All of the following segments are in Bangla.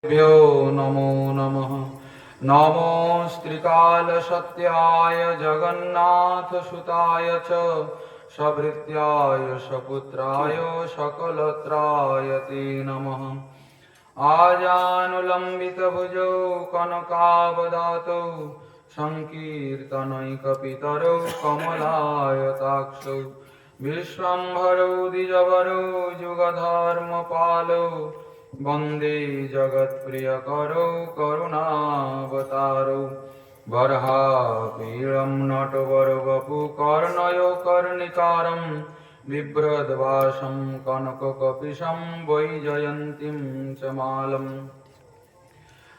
भ्यो नमो नमः। नमोऽस्त्रिकालसत्याय जगन्नाथसुताय च सभृत्याय सपुत्राय सकलत्राय ते नमः। आजानुलम्बितभुजौ कनकावदातौ सङ्कीर्तनैकपितरौ कमलायताक्षौ विश्वम्भरौ द्विजवरौ जुगधर्मपालौ वन्दे जगत्प्रियकरौ करुणावतारौ बर्हापीडं नटवरवपुकर्णयो कर्णिकारं बिभ्रद्वासं कनककपिशं वैजयन्तीं च मालम्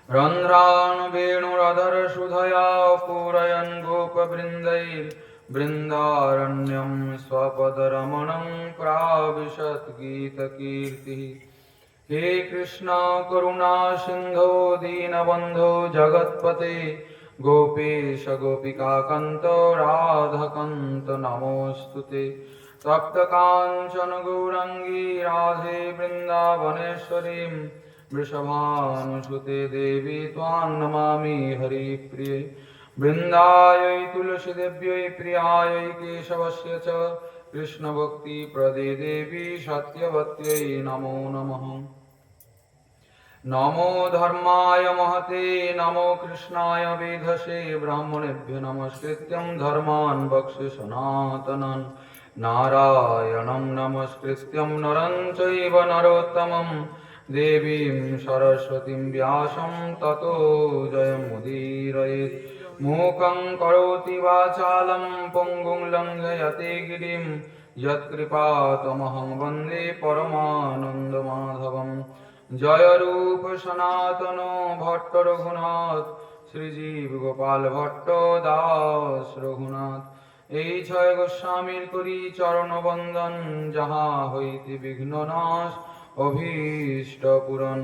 रन्ध्रान् वेणुरधरसुधया पूरयन् गोपवृन्दैर्बृन्दारण्यं स्वपदरमणं प्राविशत् गीतकीर्तिः। हे कृष्ण करुणा सिन्धो दीनबन्धो जगत्पते गोपेश गोपिकान्त राधाकान्त नमोऽस्तुते। तप्तकाञ्चन गौराङ्गी राधे वृन्दावनेश्वरीं वृषभानुसुते देवी त्वां नमामि हरिप्रिये। वृन्दायै तुलसीदेव्यै प्रियायै केशवस्य च कृष्णभक्तिप्रदे देवी सत्यवत्यै नमो नमः। नमो धर्माय महते नमो कृष्णाय वेधसे ब्राह्मणेभ्यो नमस्कृत्यं धर्मान् वक्ष्ये सनातनं नारायणं नमस्कृत्यं नरं चैव नरोत्तमं देवीं सरस्वतीं व्यासं ततो जयमुदीरयेत्। मूकं करोति वाचालं पङ्गुं लङ्घयते गिरिं यत्कृपातमहं वन्दे परमानन्दमाधवम्। जय रूप सनातनो भट्ट रघुनाथ श्रीजीव गोपाल भट्ट दास रघुनाथ। এই ছয় গোস্বামীর করি চরণ বন্দন যাহা হইতে বিঘ্ন নাশ অভীষ্ট পূরণ।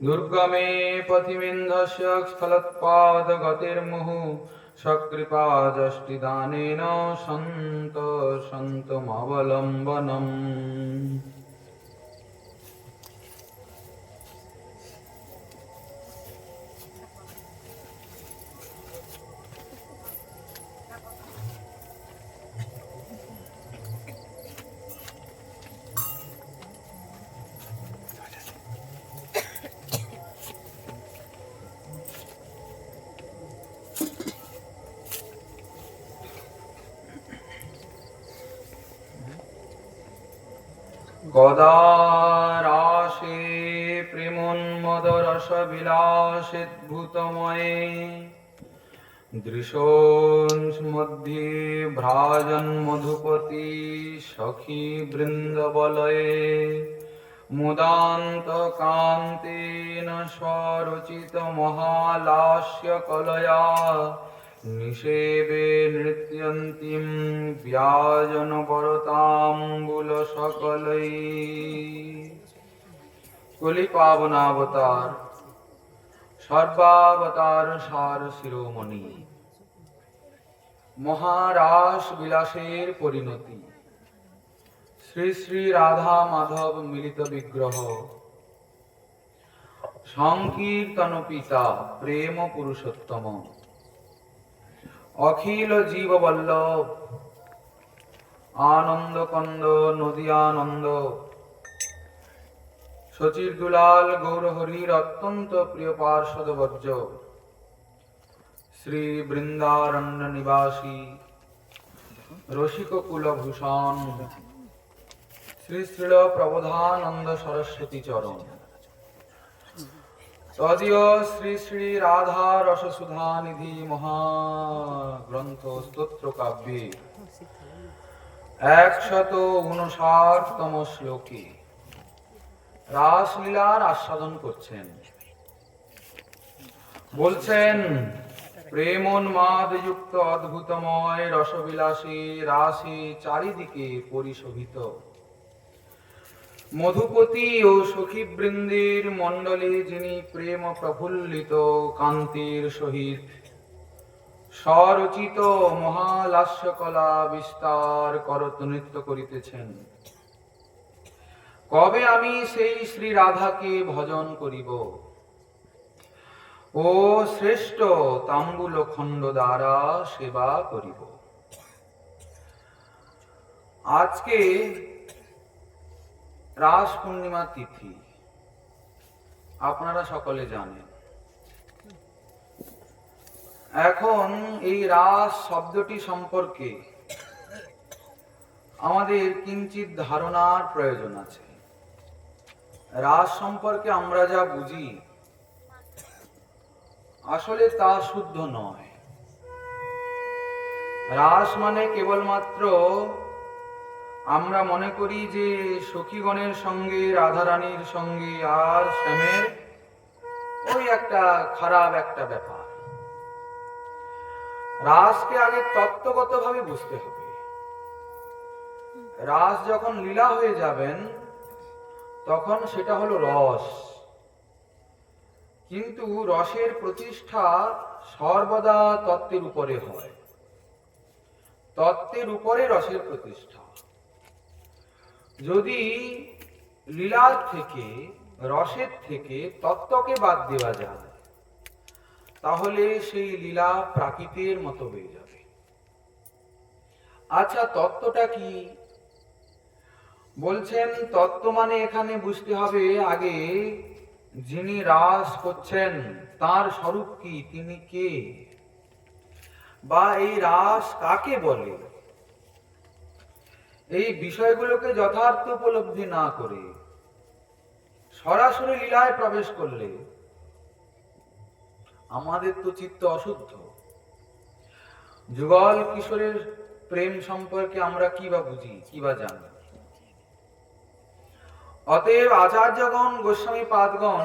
দুর্গমে পথিমেন্ধস্য স্থলৎপাদ গতির্মুহু সকৃপা যষ্টিদানেন সন্ত সন্তমবলম্বনম। গদারাশে প্রেমোন্মদরসবিলাসিদ্ভূতময়ে দৃশোন্মধ্যে ভ্রাজন্মধুপতি সখী বৃন্দবলয়ে মুদান্তকান্তেন স্বরচিত মহালাস্য কলয়া নিষেবে নৃত্যন্তীম ব্যাজনবরতাম্বুল সকলৈ। কলি পাবনাবতার সর্বাবতার সার শিরোমণি মহারাস বিলাসের পরিণতি শ্রী শ্রী রাধা মাধব মিলিত বিগ্রহ সংকীর্তন পিতা প্রেম পুরুষোত্তম অখিল জীববল্লভ আনন্দ কন্দ নদীয়ানন্দ শচীর দুলাল গৌরহরির অত্যন্ত প্রিয় পার্ষদ বর্জ শ্রী বৃন্দারণ্য নিবাসী রসিক কুলভূষণ শ্রী শ্রীল প্রবোধানন্দ সরস্বতী চরণ তদীয় শ্রী শ্রী রাধা রসসুধা নিধি মহাগ্রন্থ স্তোত্র কাব্যে 159তম শ্লোকে রাসলীলার আস্বাদন করছেন। বলছেন প্রেমোন্মাদযুক্ত অদ্ভুতময় রসবিলাসী রাশি চারিদিকে পরিশোভিত মধুপতি ও সখীবৃন্দের মণ্ডলে যিনি প্রেম প্রফুল্লিত কান্তির সহিত স্বরচিত মহালাস্যকলা বিস্তার করত নৃত্য করিতেছেন। কবে আমি সেই শ্রী রাধাকে ভজন করিব? ও শ্রেষ্ঠ তাম্বুল খণ্ড দ্বারা সেবা করিব। আজকে রাস পূর্ণিমা তিথি, আপনারা সকলে জানেন। এখন এই রাস শব্দটি সম্পর্কে আমাদের কিঞ্চিত ধারণার প্রয়োজন আছে। রাস সম্পর্কে আমরা যা বুঝি আসলে তা শুদ্ধ নয়। রাস মানে কেবলমাত্র আমরা মনে করি যে সখীগণের সঙ্গে, রাধারানীর সঙ্গে আর শ্যামের ওই একটা খারাপ একটা ব্যাপার। রাসকে আগে তত্ত্বগতভাবে বুঝতে হবে। রাস যখন লীলা হয়ে যাবেন তখন সেটা হলো রস, কিন্তু রসের প্রতিষ্ঠা সর্বদা তত্ত্বের উপরে হয়। তত্ত্বের উপরে রসের প্রতিষ্ঠা। যদি লীলার থেকে, রসের থেকে তত্ত্বকে বাদ দেওয়া যায়, তাহলে সেই লীলা প্রাকৃতের মতো হয়ে যাবে। আচ্ছা, তত্ত্বটা কি? বলছেন তত্ত্ব মানে এখানে বুঝতে হবে আগে যিনি রাস করছেন তার স্বরূপ কি, তিনি কে, বা এই রাস কাকে বলে। এই বিষয়গুলোকে যথার্থ উপলব্ধি না করে সরাসরি লীলায় প্রবেশ করলে আমাদের তো চিত্ত অশুদ্ধ। যুগল কিশোরের প্রেম সম্পর্কে আমরা কি বা বুঝি, কি বা জানি। অতএব আচার্যগণ, গোস্বামী পাদগণ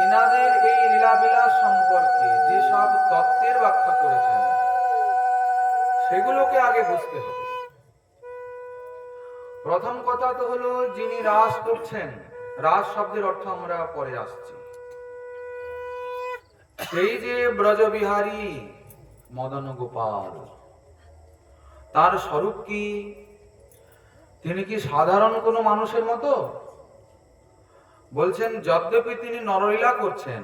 ইনাদের এই লীলাবিলাস সম্পর্কে যেসব তত্ত্বের ব্যাখ্যা করেছেন সেগুলোকে আগে বুঝতে হবে। প্রথম কথা তো হলো যিনি রাস করছেন, রাস শব্দের অর্থ আমরা পরে আসছি। সেই যে ব্রজবিহারী মদন গোপাল, তার স্বরূপ কি? তিনি কি সাধারণ কোনো মানুষের মতো? বলছেন যদ্যপি তিনি নরলীলা করছেন,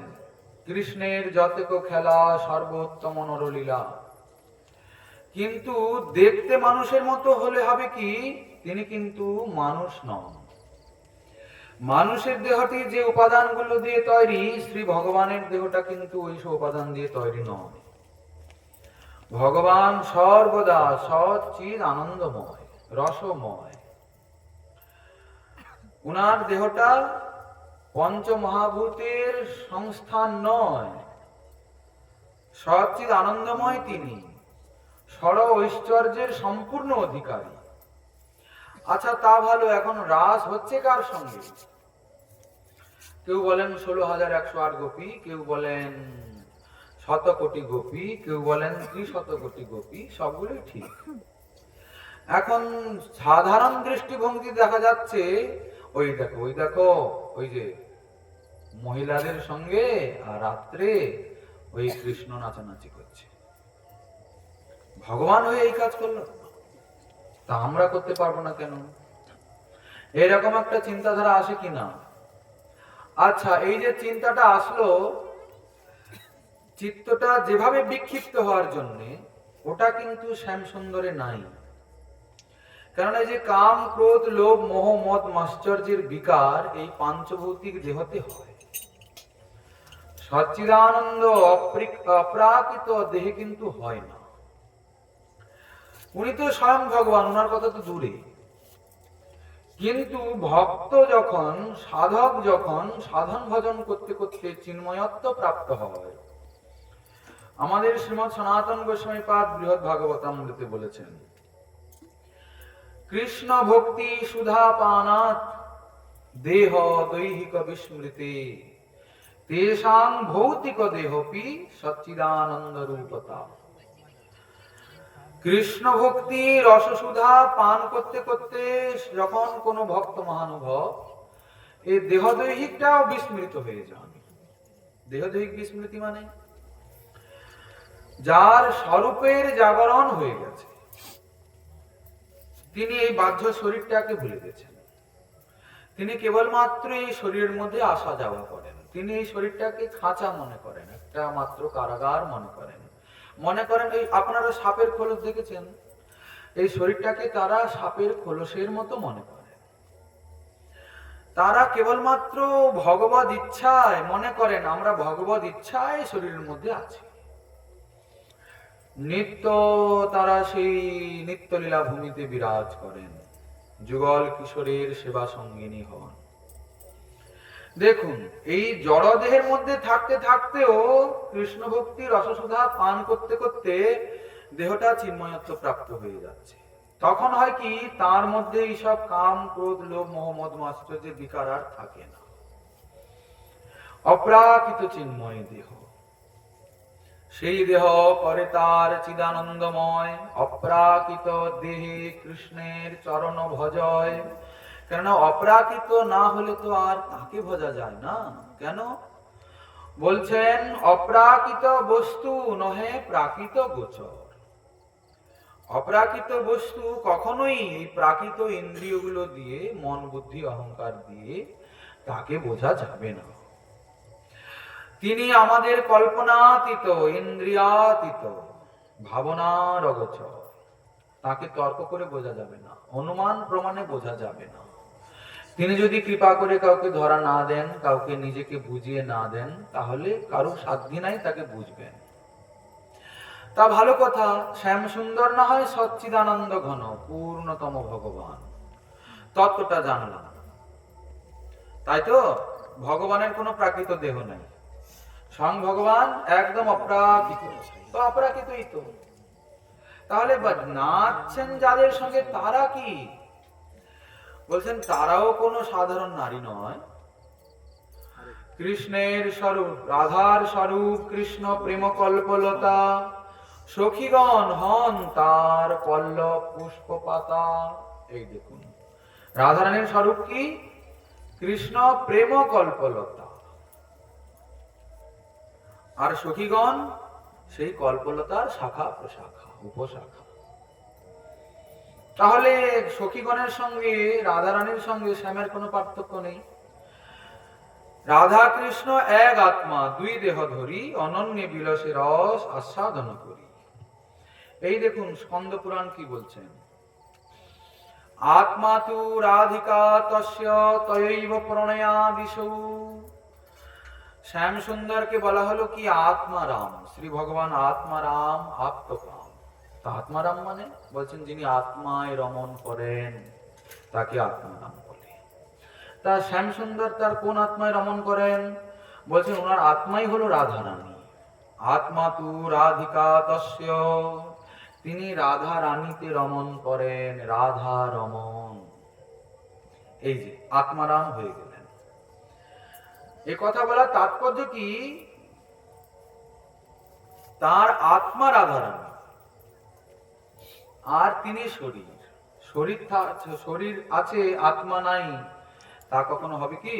কৃষ্ণের যতেক খেলা সর্বোত্তম নরলীলা, কিন্তু দেখতে মানুষের মতো হলে হবে কি, তিনি কিন্তু মানুষ নন। মানুষের দেহটি যে উপাদানগুলো দিয়ে তৈরি, শ্রী ভগবানের দেহটা কিন্তু ওইসব উপাদান দিয়ে তৈরি নয়। ভগবান সর্বদা সচ্চিদ আনন্দময়, রসময়। উনার দেহটা পঞ্চ মহাভূতের সংস্থান নয়, সচ্চিদ আনন্দময় তিনি, ষড় ঐশ্বর্যের সম্পূর্ণ অধিকারী। আচ্ছা, তা ভালো। এখন রাস হচ্ছে কার সঙ্গে? কেউ বলেন 16,108 গোপী, কেউ বলেন 100 কোটি গোপী, কেউ বলেন 300 কোটি গোপী, সবগুলোই ঠিক। এখন সাধারণ দৃষ্টিভঙ্গি দেখা যাচ্ছে ওই দেখো ওই যে মহিলাদের সঙ্গে আর রাত্রে ওই কৃষ্ণ নাচানাচি করছে। ভগবান হয়ে এই কাজ করলো, তা আমরা করতে পারবো না কেন? এরকম একটা চিন্তাধারা আসে কিনা? আচ্ছা, এই যে চিন্তাটা আসলো, চিত্তটা যেভাবে বিক্ষিপ্ত হওয়ার জন্য, ওটা কিন্তু শ্যাম সুন্দরে নাই। কারণ এই যে কাম, ক্রোধ, লোভ, মোহ, মদ, মাশ্চর্যের বিকার এই পাঞ্চভৌতিক দেহতে হয়। সচ্চিদানন্দ অপ্রাকৃত দেহে কিন্তু হয় না। উনি তো স্বয়ং ভগবান, ওনার কথা তো দূরে। কিন্তু ভক্ত যখন, সাধক যখন সাধন ভজন করতে করতে চিন্ময়ত্ব প্রাপ্ত হয়, আমাদের শ্রীমৎ সনাতন গোস্বামী পাদ বৃহৎ ভাগবতামৃতে বলেছেন, কৃষ্ণ ভক্তি সুধা পানাত দেহ দৈহিক বিস্মৃতে তেষাং ভৌতিক দেহপি সচ্চিদানন্দ রূপতা। কৃষ্ণ ভক্তি রসসুধা পান করতে করতে যখন কোন ভক্ত মহানুভব এই দেহদৈহিকটাও বিস্মৃত হয়ে যান। দেহদৈহিক বিস্মৃতি মানে যার স্বরূপের জাগরণ হয়ে গেছে, তিনি এই বাহ্য শরীরটাকে ভুলে গেছেন। তিনি কেবলমাত্র এই শরীরের মধ্যে আসা যাওয়া করেন, তিনি এই শরীরটাকে খাঁচা মনে করেন, একটা মাত্র কারাগার মনে করেন। মনে করেন এই আপনারা সাপের খোলস দেখেছেন, এই শরীরটাকে তারা সাপের খোলসের মতো মনে করে। তারা কেবলমাত্র ভগবত ইচ্ছায় মনে করেন আমরা ভগবত ইচ্ছায় শরীরের মধ্যে আছি। নিত্য তারা সেই নিত্যলীলা ভূমিতে বিরাজ করেন, যুগল কিশোরের সেবা সঙ্গিনী হন। দেখুন, এই জড়দেহের মধ্যে থাকতে থাকতেও কৃষ্ণ ভক্তির রসসুধা পান করতে করতে দেহটা চিন্ময়ত্ব প্রাপ্ত হয়ে যাচ্ছে। তখন হয় কি, তার মধ্যে এইসব কাম, ক্রোধ, লোভ, মোহ, মদ, মাশ্চর্যের বিকার আর থাকে না। অপ্রাকৃত চিন্ময় দেহ, সেই দেহ করে তার চিদানন্দময়। অপ্রাকৃত দেহে কৃষ্ণের চরণ ভজয়। কেননা অপ্রাকৃত না হলে তো আর তাকে ভজা যায় না। কেন বলছেন? অপ্রাকৃত বস্তু নহে প্রাকৃত গোচর। অপ্রাকৃত বস্তু কখনোই এই প্রাকৃত ইন্দ্রিয়গুলো দিয়ে, মন, বুদ্ধি, অহংকার দিয়ে তাকে বোঝা যাবে না। তিনি আমাদের কল্পনাতীত, ইন্দ্রিয়াতীত, ভাবনার অগোচর। তাকে তর্ক করে বোঝা যাবে না, অনুমান প্রমাণে বোঝা যাবে না। তিনি যদি কৃপা করে কাউকে ধরা না দেন, কাউকে নিজেকে বুঝিয়ে না দেন, তাহলে কারো সাধ্য নাই তাকে বুঝবেন। তা ভালো কথা, শ্যাম সুন্দর না হয় সচ্চিদানন্দ ঘন পূর্ণতম ভগবান, তত্ত্বটা জানলাম। তাই তো ভগবানের কোনো প্রাকৃত দেহ নাই, স্বয়ং ভগবান একদম অপ্রাকৃত। তো অপ্রাকৃতই তো, তাহলে নাচছেন যাদের সঙ্গে তারা কি বলছেন? তারাও কোনো সাধারণ নারী নয়। কৃষ্ণের স্বরূপ, রাধার স্বরূপ কৃষ্ণ প্রেম কল্পলতা। সখীগণ হন তার পল্লব পুষ্প পাতা। এই দেখুন, রাধারানীর স্বরূপ কি? কৃষ্ণ প্রেম কল্পলতা। আর সখীগণ সেই কল্পলতার শাখা প্রশাখা, উপশাখা। তাহলে সখীগণের সঙ্গে রাধারানীর সঙ্গে শ্যামের কোনো পার্থক্য নেই। রাধা কৃষ্ণ এক আত্মা, দুই দেহ ধরি, অনন্য বিলাসে রস আস্বাদন করি। এই দেখুন স্কন্দ পুরাণ কি বলছেন? আত্মা তু রাধিকা তস্য তয়ৈব প্রণয়াদিশৌ। শ্যাম সুন্দরকে বলা হলো কি? আত্মারাম। শ্রী ভগবান আত্মারাম, আত্মকাম। আত্মারাম মানে বলছেন যিনি আত্মায় রমণ করেন তাকে আত্মারাম বলে। তা শ্যাম সুন্দর তার কোন আত্মায় রমণ করেন? বলছেন ওনার আত্মাই হলো রাধারানী। আত্মা তু রাধিকা তস্য, তিনি রাধা রানীতে রমণ করেন, রাধা রমণ। এই যে আত্মারাম হয়ে গেলেন। এই কথা বলার তাৎপর্য কি? তার আত্মা রাধারানী আর তিনি শরীর। শরীর আছে, আত্মা নাই, তা কখনো হবে কি?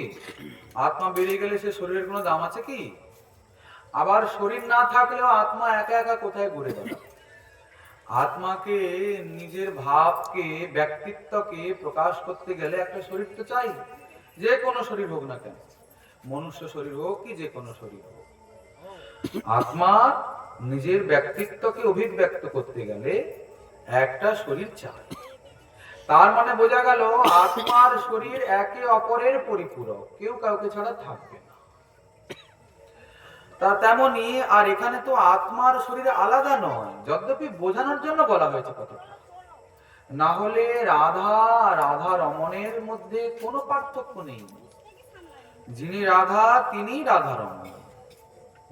আত্মা বেরিয়ে গেলে সে শরীরের কোনো দাম আছে কি? আবার শরীর না থাকলেও আত্মা একা একা কোথায় ঘুরে যাবে? আত্মাকে, নিজের ভাবকে, ব্যক্তিত্বকে প্রকাশ করতে গেলে একটা শরীর তো চাই। যে কোনো শরীর হোক না কেন, মনুষ্য শরীর হোক কি যে কোনো শরীর হোক, আত্মা নিজের ব্যক্তিত্বকে অভিব্যক্ত করতে গেলে একটা শরীর চাই। তার মানে বোঝা গেল আত্মার শরীর একে অপরের পরিপূরক, কেউ কাউকে ছাড়া থাকবে না। তা তেমনি আর এখানে তো আত্মার শরীর আলাদা নয়, যদ্যপি বোঝানোর জন্য বলা হয়েছে কথাটা। না হলে রাধা, রাধা রমণের মধ্যে কোনো পার্থক্য নেই। যিনি রাধা তিনি রাধা রমণ,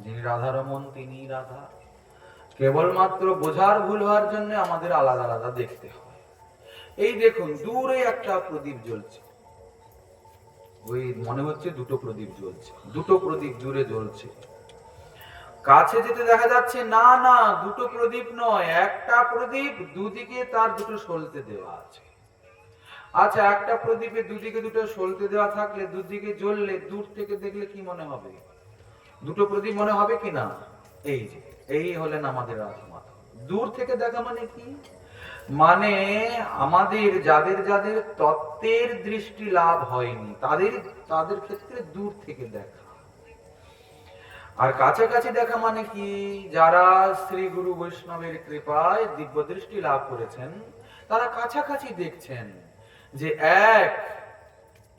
যিনি রাধা রমণ তিনি রাধা। কেবলমাত্র বোঝার ভুল হওয়ার জন্য আমাদের আলাদা আলাদা দেখতে হয়। এই দেখুন দূরে একটা প্রদীপ জ্বলছে, ওই মনে হচ্ছে দুটো প্রদীপ জ্বলছে, দুটো প্রদীপ দূরে জ্বলছে। কাছে যেতে দেখা যাচ্ছে না না দুটো প্রদীপ নয়, একটা প্রদীপ, দুদিকে তার দুটো সলতে দেওয়া আছে। আচ্ছা, একটা প্রদীপে দুদিকে দুটো সলতে দেওয়া থাকলে দুদিকে জ্বললে দূর থেকে দেখলে কি মনে হবে? দুটো প্রদীপ মনে হবে কি না? এই যে এই হলেন আমাদের রাজমাতা। দূর থেকে দেখা মানে কি? মানে আমাদের যাদের যাদের তত্ত্বের দৃষ্টি লাভ হয়নি তাদের ক্ষেত্রে দূর থেকে দেখা। আর কাছাকাছি দেখা মানে কি, যারা শ্রী গুরু বৈষ্ণবের কৃপায় দিব্য দৃষ্টি লাভ করেছেন তারা কাছাকাছি দেখছেন যে এক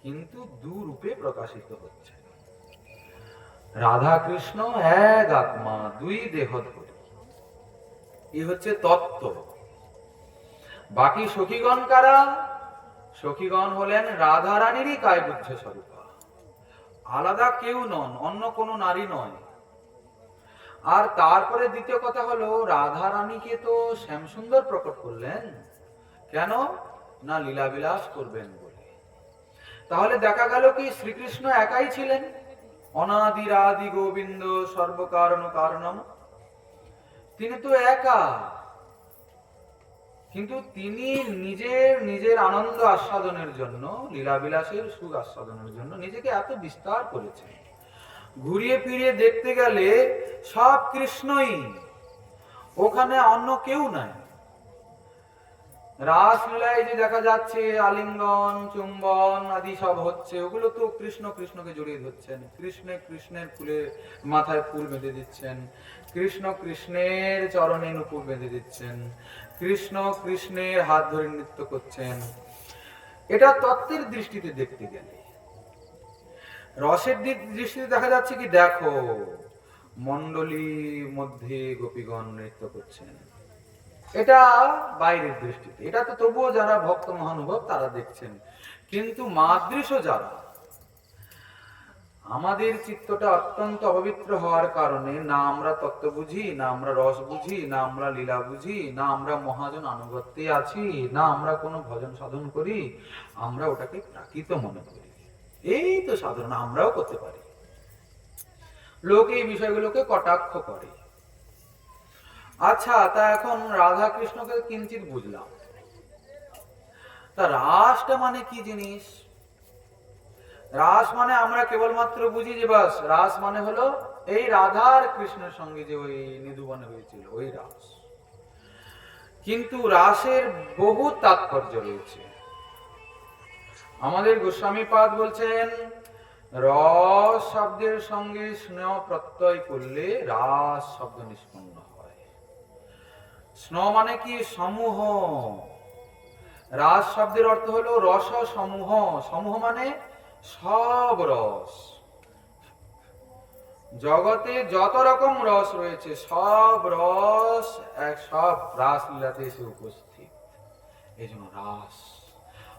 কিন্তু দুরূপে প্রকাশিত হচ্ছে। রাধা কৃষ্ণ এক আত্মা, দুই দেহ ধরি, এই হচ্ছে তত্ত্ব। বাকি সখীগণ কারা? সখীগণ হলেন রাধা রানীরই কায়গুচ্ছ স্বরূপা, আলাদা কেউ নন, অন্য কোনো নারী নয়। আর তারপরে দ্বিতীয় কথা হলো, রাধা রানীকে তো শ্যামসুন্দর প্রকট করলেন কেন না লীলাবিলাস করবেন বলে। তাহলে দেখা গেল কি শ্রীকৃষ্ণ একাই ছিলেন, অনাদিরাদি গোবিন্দ সর্বকারণ কারণম, তিনি তো একা, কিন্তু তিনি নিজের আনন্দ আস্বাদনের জন্য, লীলাবিলাসের সুখ আস্বাদনের জন্য নিজেকে এত বিস্তার করেছেন। ঘুরিয়ে ফিরিয়ে দেখতে গেলে সব কৃষ্ণই, ওখানে অন্য কেউ নাই। রাসলীলায় যে দেখা যাচ্ছে আলিঙ্গন চুম্বন আদি সব হচ্ছে, ওগুলো তো কৃষ্ণ কৃষ্ণকে জড়িয়ে ধরছেন, কৃষ্ণের ফুলে মাথায় ফুল বেঁধে দিচ্ছেন, কৃষ্ণ কৃষ্ণের চরণে নুপুর বেঁধে দিচ্ছেন, কৃষ্ণ কৃষ্ণের হাত ধরে নৃত্য করছেন। এটা তত্ত্বের দৃষ্টিতে দেখতে গেলে। রসের দৃষ্টিতে দেখা যাচ্ছে কি, দেখো মণ্ডলীর মধ্যে গোপীগণ নৃত্য করছেন, এটা বাইরের দৃষ্টিতে। এটা তো তবুও যারা ভক্ত মহানুভব তারা দেখছেন। কিন্তু মাদৃশ যারা, আমাদের চিত্তটা অত্যন্ত অপবিত্র হওয়ার কারণে না আমরা তত্ত্ব বুঝি, না আমরা রস বুঝি, না আমরা লীলা বুঝি, না আমরা মহাজন আনুগত্যে আছি, না আমরা কোনো ভজন সাধন করি, আমরা ওটাকে প্রাকৃত মনে করি। এই তো সাধারণ, আমরাও করতে পারি। লোক এই বিষয়গুলোকে কটাক্ষ করে। আচ্ছা, তা এখন রাধা কৃষ্ণকে কিঞ্চিত বুঝলাম, তা রাসটা মানে কি জিনিস? রাস মানে আমরা কেবলমাত্র বুঝি যে বাস রাস মানে হলো এই রাধার কৃষ্ণের সঙ্গে যে ওই নিধুবনে হয়েছিল ওই রাস। কিন্তু রাসের বহু তাৎপর্য রয়েছে। আমাদের গোস্বামীপাদ বলছেন, রস শব্দের সঙ্গে স্নেহ প্রত্যয় করলে রাস শব্দ নিষ্পন্ন হয়। স্নেহ মানে কি? সমূহ। রাস শব্দের অর্থ হলো রস সমূহ। সমূহ মানে সব রস। জগতে যত রকম রস রয়েছে সব রস সব রাস লীলাতে এসে উপস্থিত, এই জন্য রাস।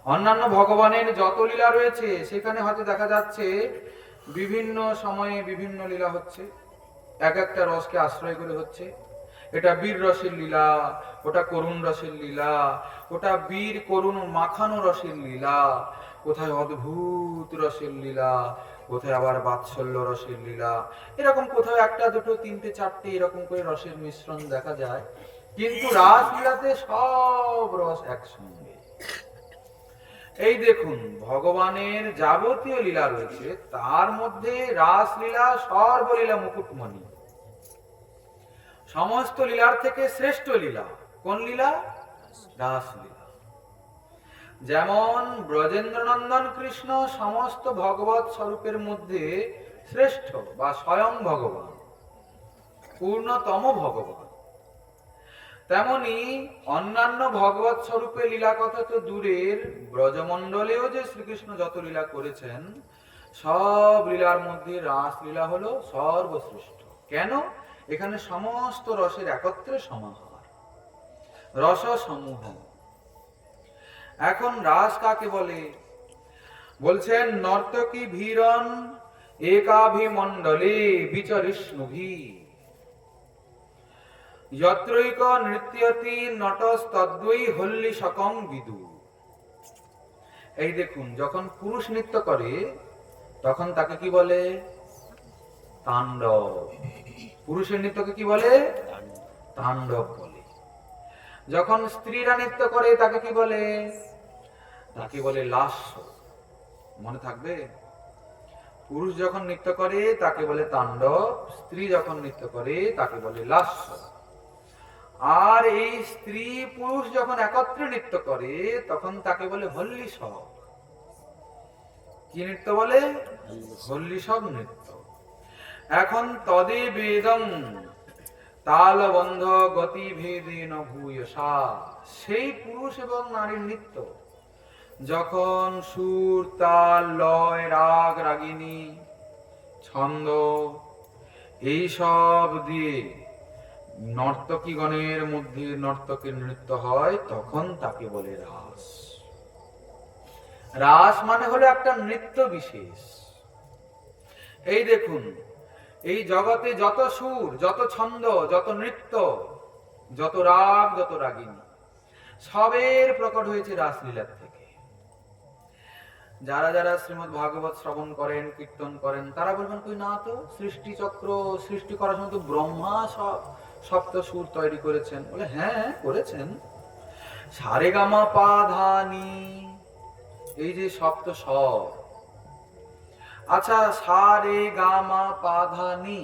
অন্যান্য ভগবানের যত লীলা রয়েছে সেখানে হয়তো দেখা যাচ্ছে বিভিন্ন সময়ে বিভিন্ন লীলা হচ্ছে, এক একটা রসকে আশ্রয় করে হচ্ছে। এটা বীর রসের লীলা, ওটা করুণ রসের লীলা, ওটা বীর করুণ মাখানো রসের লীলা, কোথায় অদ্ভুত রসের লীলা, কোথায় আবার বাৎসল্য রসের লীলা, এরকম কোথাও একটা দুটো তিনটে চারটে এরকম করে রসের মিশ্রণ দেখা যায়। কিন্তু রাস লীলাতে সব রস একসঙ্গে। এই দেখুন, ভগবানের যাবতীয় লীলা রয়েছে, তার মধ্যে রাস লীলা সর্বলীলা মুকুটমণি। সমস্ত লীলার থেকে শ্রেষ্ঠ লীলা কোন লীলা? রাস লীলা। যেমন ব্রজেন্দ্রনন্দন কৃষ্ণ সমস্ত ভগবত স্বরূপের মধ্যে শ্রেষ্ঠ বা স্বয়ং ভগবান, পূর্ণতম ভগবান, তেমনি অন্যান্য ভগবত স্বরূপে লীলা কথা তো দূরের, ব্রজমণ্ডলেও যে শ্রীকৃষ্ণ যত লীলা করেছেন সব লীলার মধ্যে রাস লীলা হলো সর্বশ্রেষ্ঠ। কেন? এখানে সমস্ত রসের একত্রে সমাহার, রস সমূহ। এখন রাস কাকে বলে? বলছেন, নর্তকী ভীরন একাভিমণ্ডলে বিচরিষ্ণুভি যত্রৈক নৃত্যতি নটস্তদ্বৈ হল্লি সকং বিদু। এই দেখুন, যখন পুরুষ নৃত্য করে তখন তাকে কি বলে? তাণ্ডব। পুরুষের নৃত্যকে কি বলে? তাণ্ডব বলে। যখন স্ত্রীরা নৃত্য করে তাকে কি বলে? তাকে বলে লাস্য। মনে থাকবে, পুরুষ যখন নৃত্য করে তাকে বলে তাণ্ডব, স্ত্রী যখন নৃত্য করে তাকে বলে লাস্য। আর এই স্ত্রী পুরুষ যখন একত্রে নৃত্য করে তখন তাকে বলে হল্লীসব। কি নৃত্য বলে? হল্লীসব নৃত্য। এখন তদে বেদং তালবন্ধ গতিভেদেন ভূয়সা, সেই পুরুষ এবং নারীর নৃত্য যখন সুর, তাল, লয়, রাগ, রাগিনী, ছন্দ এইসব দিয়ে নর্তকীগণের মধ্যে নর্তকের নৃত্য হয়, তখন তাকে বলে রাস। রাস মানে হলো একটা নৃত্য বিশেষ। এই দেখুন, এই জগতে যত সুর, যত ছন্দ, যত নৃত্য, যত রাগ, যত রাগিনী, সবের প্রকট হয়েছে রাসলীলার থেকে। যারা যারা শ্রীমদ্ ভাগবত শ্রবণ করেন, কীর্তন করেন, তারা বলবেন কই না তো, সৃষ্টি চক্র সৃষ্টি করার সময় তো ব্রহ্মা সব সপ্ত সুর তৈরি করেছেন। বলে হ্যাঁ করেছেন। সারেগামা পা ধা নি, এই যে সপ্ত স্বর, আচ্ছা সারে গামা পা ধা নি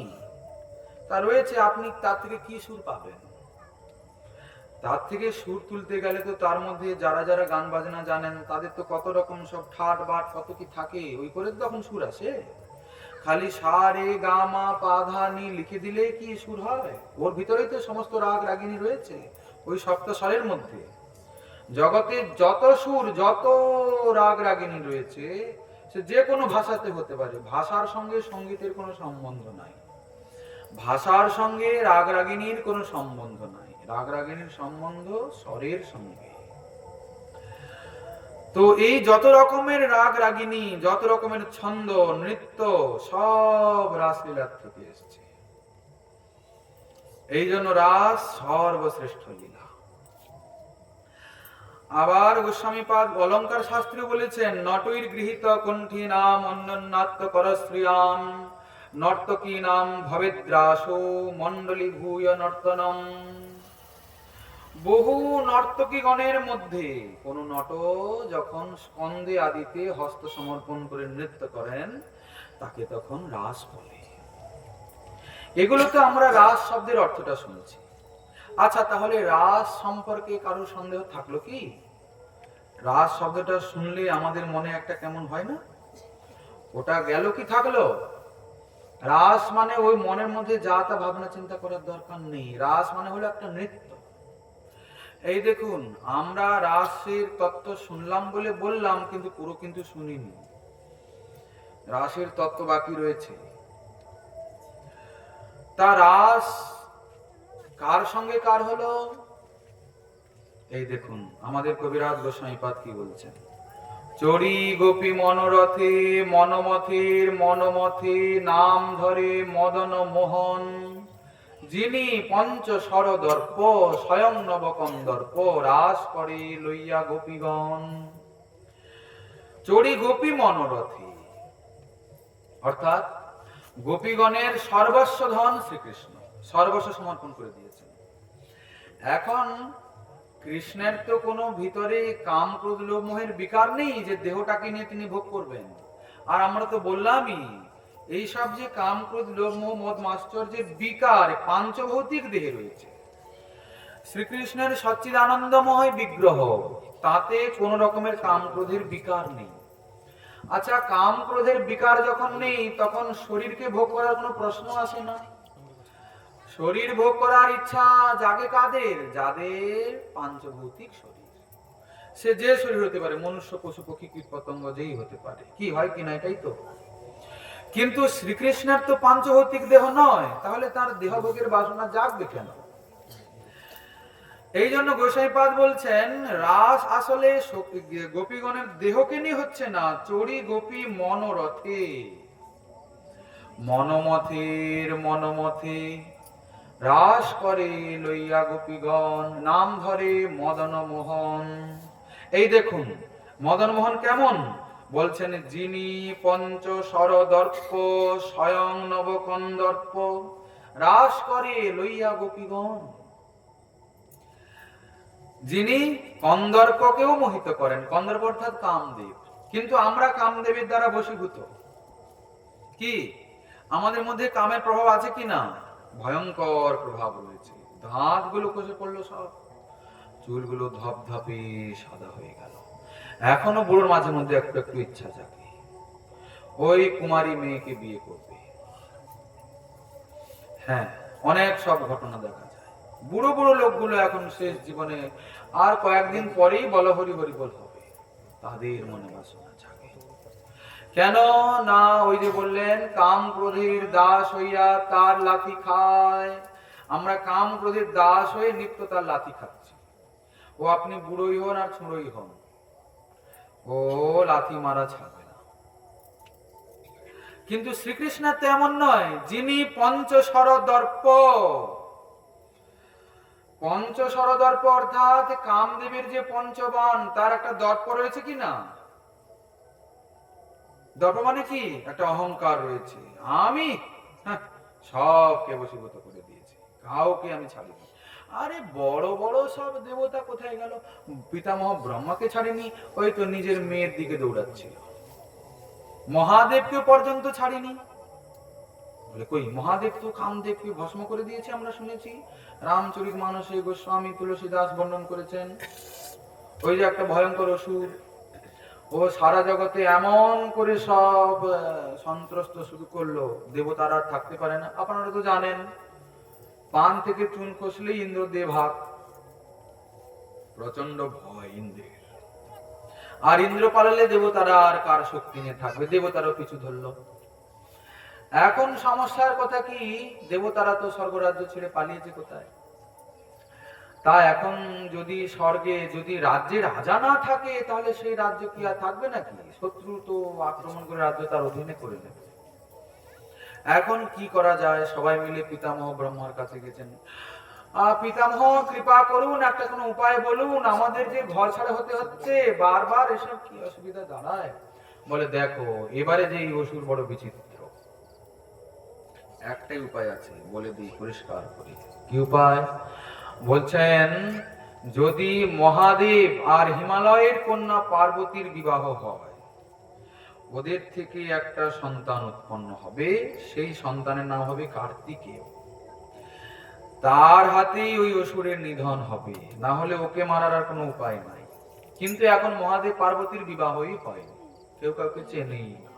তা রয়েছে, আপনি তার থেকে কি সুর পাবেন? তার থেকে সুর তুলতে গেলে তো তার মধ্যে যারা যারা গান বাজনা জানেন তাদের তো কত রকম সব ঠাট বাট কত কি থাকে, ওই করে তখন সুর আসে। খালি সারে গামা পা ধা নি লিখে দিলে কি সুর হয়? ওর ভিতরেই তো সমস্ত রাগ রাগিনী রয়েছে, ওই সপ্ত স্বরের মধ্যে। জগতে যত সুর, যত রাগ রাগিনী রয়েছে, সে যে কোনো ভাষাতে হতে পারে। ভাষার সঙ্গে সঙ্গীতের কোনো সম্বন্ধ নাই, ভাষার সঙ্গে রাগ রাগিনীর কোনো সম্বন্ধ নাই। রাগ রাগিনীর সম্বন্ধ স্বরের সঙ্গে। তো এই যত রকমের রাগ রাগিনী, যত রকমের ছন্দ, নৃত্য, সব রাসলীলার থেকে এসেছে। এই জন্য রাস সর্বশ্রেষ্ঠ লীলা। আবার গোস্বামীপাদ অলঙ্কার শাস্ত্রী বলেছেন, নটৈর গৃহীত কণ্ঠী নাম অন্যন্নাত্ম করশ্রিয়াম নর্তকী নাম ভবেদ্রাসো মণ্ডলী ভূয় নর্তনম। বহু নর্তকীগণের মধ্যে কোন নট যখন স্কন্ধে আদিতে হস্ত সমর্পণ করে নৃত্য করেন, তাকে তখন রাস বলে। এগুলো তো আমরা রাস শব্দের অর্থটা শুনছি। আচ্ছা, তাহলে রাস সম্পর্কে কারো সন্দেহ থাকলো কি? রাস শব্দটা শুনলে আমাদের মনে একটা কেমন হয় না? ওটা গেল কি থাকলো? রাস মানে ওই মনের মধ্যে যা তা ভাবনা চিন্তা করার দরকার নেই। রাস মানে হলো একটা নৃত্য। এই দেখুন, আমরা রাসের তত্ত্ব শুনলাম বলে বললাম, কিন্তু পুরো কিন্তু শুনিনি। রাসের তত্ত্ব বাকি রয়েছে। তা রাস কার সঙ্গে কার হলো? এই দেখুন, আমাদের কবিরাজ গোস্বামীপাদ কি বলছেন, চড়ি গোপী মনোরথে মনমথের মনমথে নাম ধরে মদন মোহন, যিনি পঞ্চ সরদর্প স্বয়ং নবকন্দর্প রাস করে লইয়া গোপীগণ। চড়ি গোপী মনোরথে, অর্থাৎ গোপীগণের সর্বস্ব ধন শ্রীকৃষ্ণ সর্বস্ব সমর্পণ করে দিয়েছেন। এখন কৃষ্ণের তো কোনো ভিতরে কাম ক্রোধ লোভ মোহের বিকার নেই যে দেহটাকে নিয়ে তিনি ভোগ করবেন। আর আমরা তো বললামই, এই সব যে কাম ক্রোধ লোভ মোহ মদ মাশ্চর্যের বিকার পাঞ্চভৌতিক দেহে রয়েছে। শ্রীকৃষ্ণের সচ্চিদানন্দময় বিগ্রহ, তাতে কোন রকমের কাম ক্রোধের বিকার নেই। আচ্ছা, কাম ক্রোধের বিকার যখন নেই, তখন শরীরকে ভোগ করার কোনো প্রশ্ন আসে না। শরীর ভোগ করার ইচ্ছা জাগে কাদের? যাদের পাঞ্চভৌতিক শরীর। সে যে শরীর হতে পারে, মনুষ্য, পশু পক্ষী, কীট পতঙ্গ, যেই হতে পারে। কি হয় কিনা এটাই তো। কিন্তু শ্রীকৃষ্ণের তো পাঞ্চভৌতিক দেহ নয়, তাহলে তার দেহ ভোগের বাসনা জাগবে কেন? এই জন্য গোসাইপাদ বলছেন, রাস আসলে গোপীগণের দেহকে নিয়ে হচ্ছে না, চড়ি গোপী মনোরথে মনমথের মনমথে রাস করে লইয়া গোপীগণ, নাম ধরে মদন মোহন। এই দেখুন, মদন মোহন কেমন? বলছেন, যিনি পঞ্চ সরদর্প স্বয়ং নবকন্দর্প রাস করে লইয়া গোপীগণ। যিনি কন্দর্পকেও মোহিত করেন। কন্দর্প অর্থাৎ কামদেব। কিন্তু আমরা কামদেবের দ্বারা বশীভূত। কি আমাদের মধ্যে কামের প্রভাব আছে কি না? ভয়ঙ্কর প্রভাব রয়েছে। দাঁত গুলো খসে পড়লো, সব চুলগুলো ধপধপে সাদা হয়ে গেল। এখনো বুড়োর মাঝে মধ্যে একটু একটু ইচ্ছা জাগে, ওই কুমারী মেয়েকে বিয়ে করবে। হ্যাঁ, অনেক সব ঘটনা দেখা যায়। বুড়ো বুড়ো লোকগুলো এখন শেষ জীবনে আর কয়েকদিন পরেই বল হরি হরি বল হবে, তাদের মনে বাসনা জাগে। কেন না, ওই যে বললেন কাম ক্রোধের দাস হইয়া তার লাথি খায়। আমরা কাম ক্রোধের দাস হয়ে নিত্য তার লাথি খাচ্ছি। ও আপনি বুড়োই হন আর ছুঁড়োই হন, ও লাথি মারা ছাড়বে না। কিন্তু শ্রীকৃষ্ণের তো এমন নয়, যিনি পঞ্চশরদর্প। পঞ্চশরদর্প অর্থাৎ কামদেবের যে পঞ্চবাণ, তার একটা দর্প রয়েছে কি না? দর্প মানে কি? একটা অহংকার রয়েছে, আমি সবকে বশীভূত করে দিয়েছি, কাউকে আমি ছাড়িনি। আরে বড় বড় সব দেবতা কোথায় গেল? পিতামহ ব্রহ্মাকে ছাড়েনি, ওই তো নিজের মেয়ের দিকে দৌড়াচ্ছিল। মহাদেবকে পর্যন্ত ছাড়িনি। বলে কই, মহাদেব তো কামদেবকে ভস্ম করে দিয়েছে, আমরা শুনেছি রামচরিতমানসে গোস্বামী তুলসীদাস বর্ণন করেছেন। ওই যে একটা ভয়ঙ্কর অসুর, ও সারা জগতে এমন করে সব সন্ত্রস্ত শুরু করলো, দেবতারা আর থাকতে পারে না। আপনারা তো জানেন, পান থেকে চুন খসলেই ইন্দ্র দেবহাত, প্রচন্ড ভয় ইন্দ্রের। আর ইন্দ্র পালালে দেবতারা আর কার শক্তি নিয়ে থাকবে? দেবতারাও পিছু ধরলো। এখন সমস্যার কথা কি, দেবতারা তো স্বর্গরাজ্য ছেড়ে পালিয়েছে কোথায়? তা এখন যদি স্বর্গে যদি রাজ্যে রাজা না থাকে, তাহলে সেই রাজ্য কি আর থাকবে নাকি? শত্রু তো আক্রমণ করে রাজ্য তার অধীনে করে নেবে। এখন কি করা যায়? সবাই মিলে পিতামহ ব্রহ্মার কাছে গেছেন। পিতামহ কৃপা করুন, একটা কোনো উপায় বলুন, আমাদের যে ঘর ছাড়া হতে হচ্ছে বারবার, এসব কি অসুবিধা দাঁড়ায়? বলে দেখো, এবারে যে এই অসুর বড় বিচিত্র, একটাই উপায় আছে, বলে দিই পরিষ্কার করি। কি উপায়? বলছেন, যদি মহাদেব আর হিমালয়ের কন্যা পার্বতীর বিবাহ হয়, ওদের থেকে একটা সন্তান উৎপন্ন হবে, সেই সন্তানের নাম হবে কার্তিকেয়। তার হাতেই ওই অসুরের নিধন হবে, না হলে ওকে মারার আর কোনো উপায় নাই। কিন্তু এখন মহাদেব পার্বতীর বিবাহই হয়নি, কেউ কাউকে চেনেই না।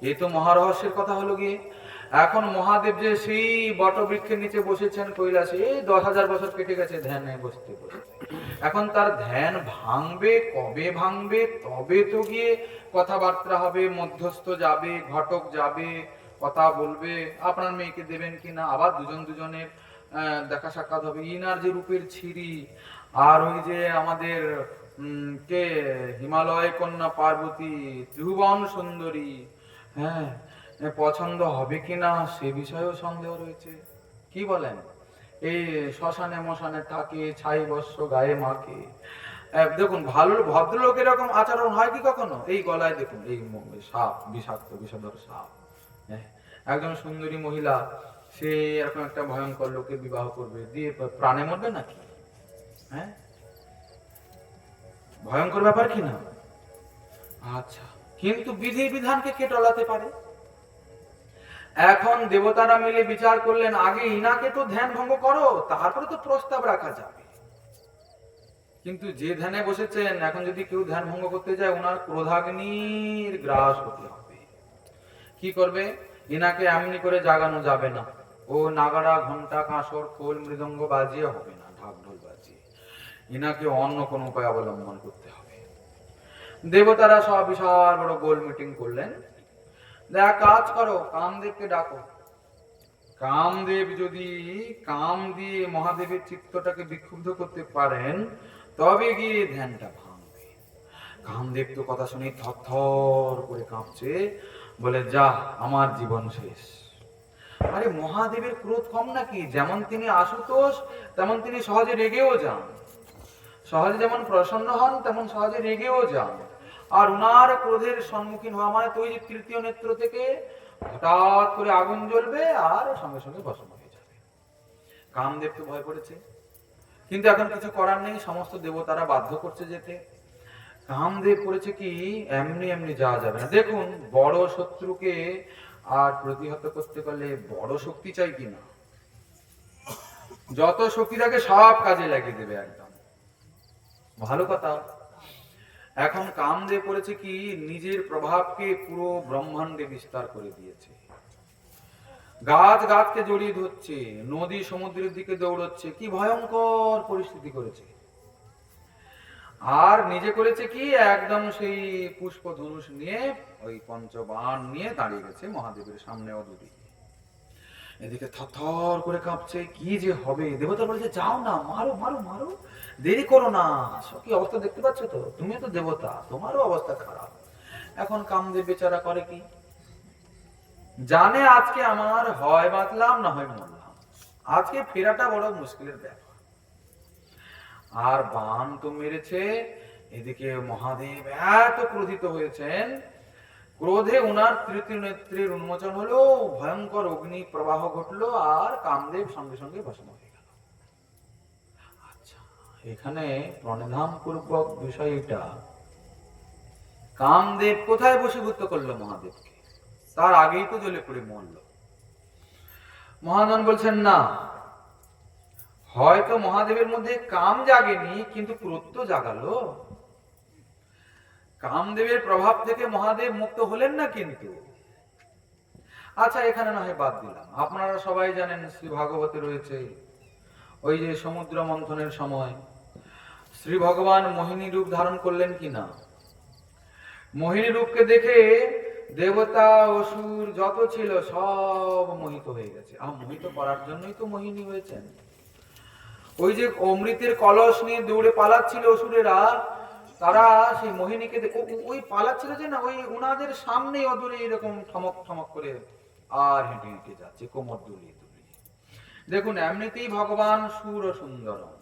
এই তো মহারহস্যের কথা হলো গিয়ে। এখন মহাদেব যে সেই বটবৃক্ষের নিচে বসেছেন কৈলাসে, 10,000 বছর কেটে গেছে ধ্যানে বসতে বসতে। এখন তার ধ্যান ভাঙবে, কবে ভাঙবে? তবে তো গিয়ে কথাবার্তা হবে, মধ্যস্থ যাবে, ঘটক যাবে, কথা বলবে, আপনার মেয়েকে দেবেন কিনা, আবার দুজন দুজনের দেখা সাক্ষাৎ হবে। ইনার যে রূপের ছিরি, আর ওই যে আমাদের কে হিমালয় কন্যা পার্বতী, ত্রিভুবন সুন্দরী, হ্যাঁ, পছন্দ হবে কিনা সে বিষয়েও সন্দেহ রয়েছে। কি বলেন? এই শ্মশানে মশানে থাকে, ছাই বস্ত্র গায়ে মাকে। দেখুন, ভালো ভদ্রলোক এরকম আচরণ হয় কি কখনো? এই গলায় দেখুন, এই সাপ, বিষাক্ত বিষধর সাপ। একজন সুন্দরী মহিলা, সে এরকম একটা ভয়ঙ্কর লোকের বিবাহ করবে, দিয়ে প্রাণে মরবে নাকি? হ্যাঁ, ভয়ঙ্কর ব্যাপার কি না? আচ্ছা, কিন্তু বিধি বিধানকে কে টলাতে পারে? এখন দেবতারা মিলে বিচার করলেন, আগে ইনাকে তো ধ্যান ভঙ্গ করো, তারপরে তো প্রস্তাব রাখা যাবে। কিন্তু যে ধ্যানে বসেছেন, এখন যদি কেউ ধ্যান ভঙ্গ করতে যায়, ওনার ক্রোধাগ্নির গ্রাস হতে হবে। কি করবে? ইনাকে এমনি করে জাগানো যাবে না, ও নাগাড়া ঘন্টা কাঁসর খোল মৃদঙ্গ বাজিয়ে হবে না, ঢাক ঢোল বাজিয়ে। ইনাকে অন্য কোন উপায় অবলম্বন করতে হবে। দেবতারা সব বিশাল বড় গোল মিটিং করলেন। এক কাজ করো, কামদেবকে ডাকো। কামদেব যদি কাম দিয়ে মহাদেবের চিত্তটাকে বিক্ষুব্ধ করতে পারেন, তবে গিয়ে ধ্যানটা ভাঙবে। কামদেব তো কথা শুনে থরথর করে কাঁপছে, বলে যা, আমার জীবন শেষ। আরে মহাদেবের ক্রোধ কম নাকি? যেমন তিনি আশুতোষ, তেমন তিনি সহজে রেগেও যান। সহজে যেমন প্রসন্ন হন, তেমন সহজে রেগেও যান। আর উনার ক্রোধের সম্মুখীন হওয়া মানে তো ওই যে তৃতীয় নেত্র থেকে হঠাৎ করে আগুন জ্বলবে আর সঙ্গে সঙ্গে ভস্ম হয়ে যাবে। কামদেব তো ভয় পড়েছে, কিন্তু এখন কিছু করার নেই, সমস্ত দেবতারা বাধ্য করছে যেতে। কামদেব করেছে কি, এমনি এমনি যাওয়া যাবে না। দেখুন, বড় শত্রুকে আর প্রতিহত করতে পারলে বড় শক্তি চাই কিনা, যত শক্তি থাকে সব কাজে লাগিয়ে দেবে একদম। ভালো কথা। এখন কামদেব করেছে কি, নিজের প্রভাবকে পুরো ব্রহ্মাণ্ডে বিস্তার করে দিয়েছে। গাছ গাছকে জড়িয়ে ধরছে, নদী সমুদ্রের দিকে দৌড়চ্ছে, কি ভয়ঙ্কর পরিস্থিতি করেছে। আর নিজে করেছে কি, একদম সেই পুষ্প ধনুষ নিয়ে, ওই পঞ্চবাণ নিয়ে দাঁড়িয়ে গেছে মহাদেবের সামনে অদূরে। এদিকে থরথর করে কাঁপছে, কি যে হবে। দেবতা বলেছে যাও না, মারো মারো মারো, দেরি করো না। কি অবস্থা দেখতে পাচ্ছ তো, তুমি তো দেবতা, তোমারও অবস্থা খারাপ। এখন কামদেব বেচারা করে কি, জানে আজকে আমার হয় বাঁচলাম না হয় মরলাম, আজকে ফেরাটা বড় মুশকিলের ব্যাপার। আর বাণ তো মেরেছে। এদিকে মহাদেব এত ক্রোধিত হয়েছেন, ক্রোধে উনার তৃতীয় নেত্রের উন্মোচন হলো, ভয়ঙ্কর অগ্নি প্রবাহ ঘটলো, আর কামদেব সঙ্গে সঙ্গে ভস্ম হয়ে গেল। আচ্ছা, এখানে প্রণিধান পূর্বক বিষয় এটা, কামদেব কোথায় বশীভূত করলো মহাদেবকে? তার আগেই তো জ্বলে পড়ে মরল। মহাজন বলছেন না, হয়তো মহাদেবের মধ্যে কাম জাগেনি, কিন্তু ক্রোধ তো জাগালো। কামদেবের প্রভাব থেকে মহাদেব মুক্ত হলেন না কিন্তু। আচ্ছা, এখানে না হয় বাদ দিলাম। আপনারা সবাই জানেন শ্রী ভাগবতে রয়েছে, ওই যে সমুদ্র মন্থনের সময় শ্রী ভগবান মোহিনী রূপ ধারণ করলেন কিনা। মোহিনী রূপকে দেখে দেবতা অসুর যত ছিল সব মোহিত হয়ে গেছে। আর মোহিত করার জন্যই তো মোহিনী হয়েছেন। ওই যে অমৃতের কলস নিয়ে দৌড়ে পালাচ্ছিল অসুরেরা, তারা সেই মোহিনীকে ওই পালাচ্ছিল যে না, ওই উনাদের সামনে অদূরে এরকম ঠমক ঠমক করে আর হেঁটে হেঁটে যাচ্ছে, কোমর দুলিয়ে দুলিয়ে। দেখুন, এমনিতেই ভগবান সুর সুন্দরম,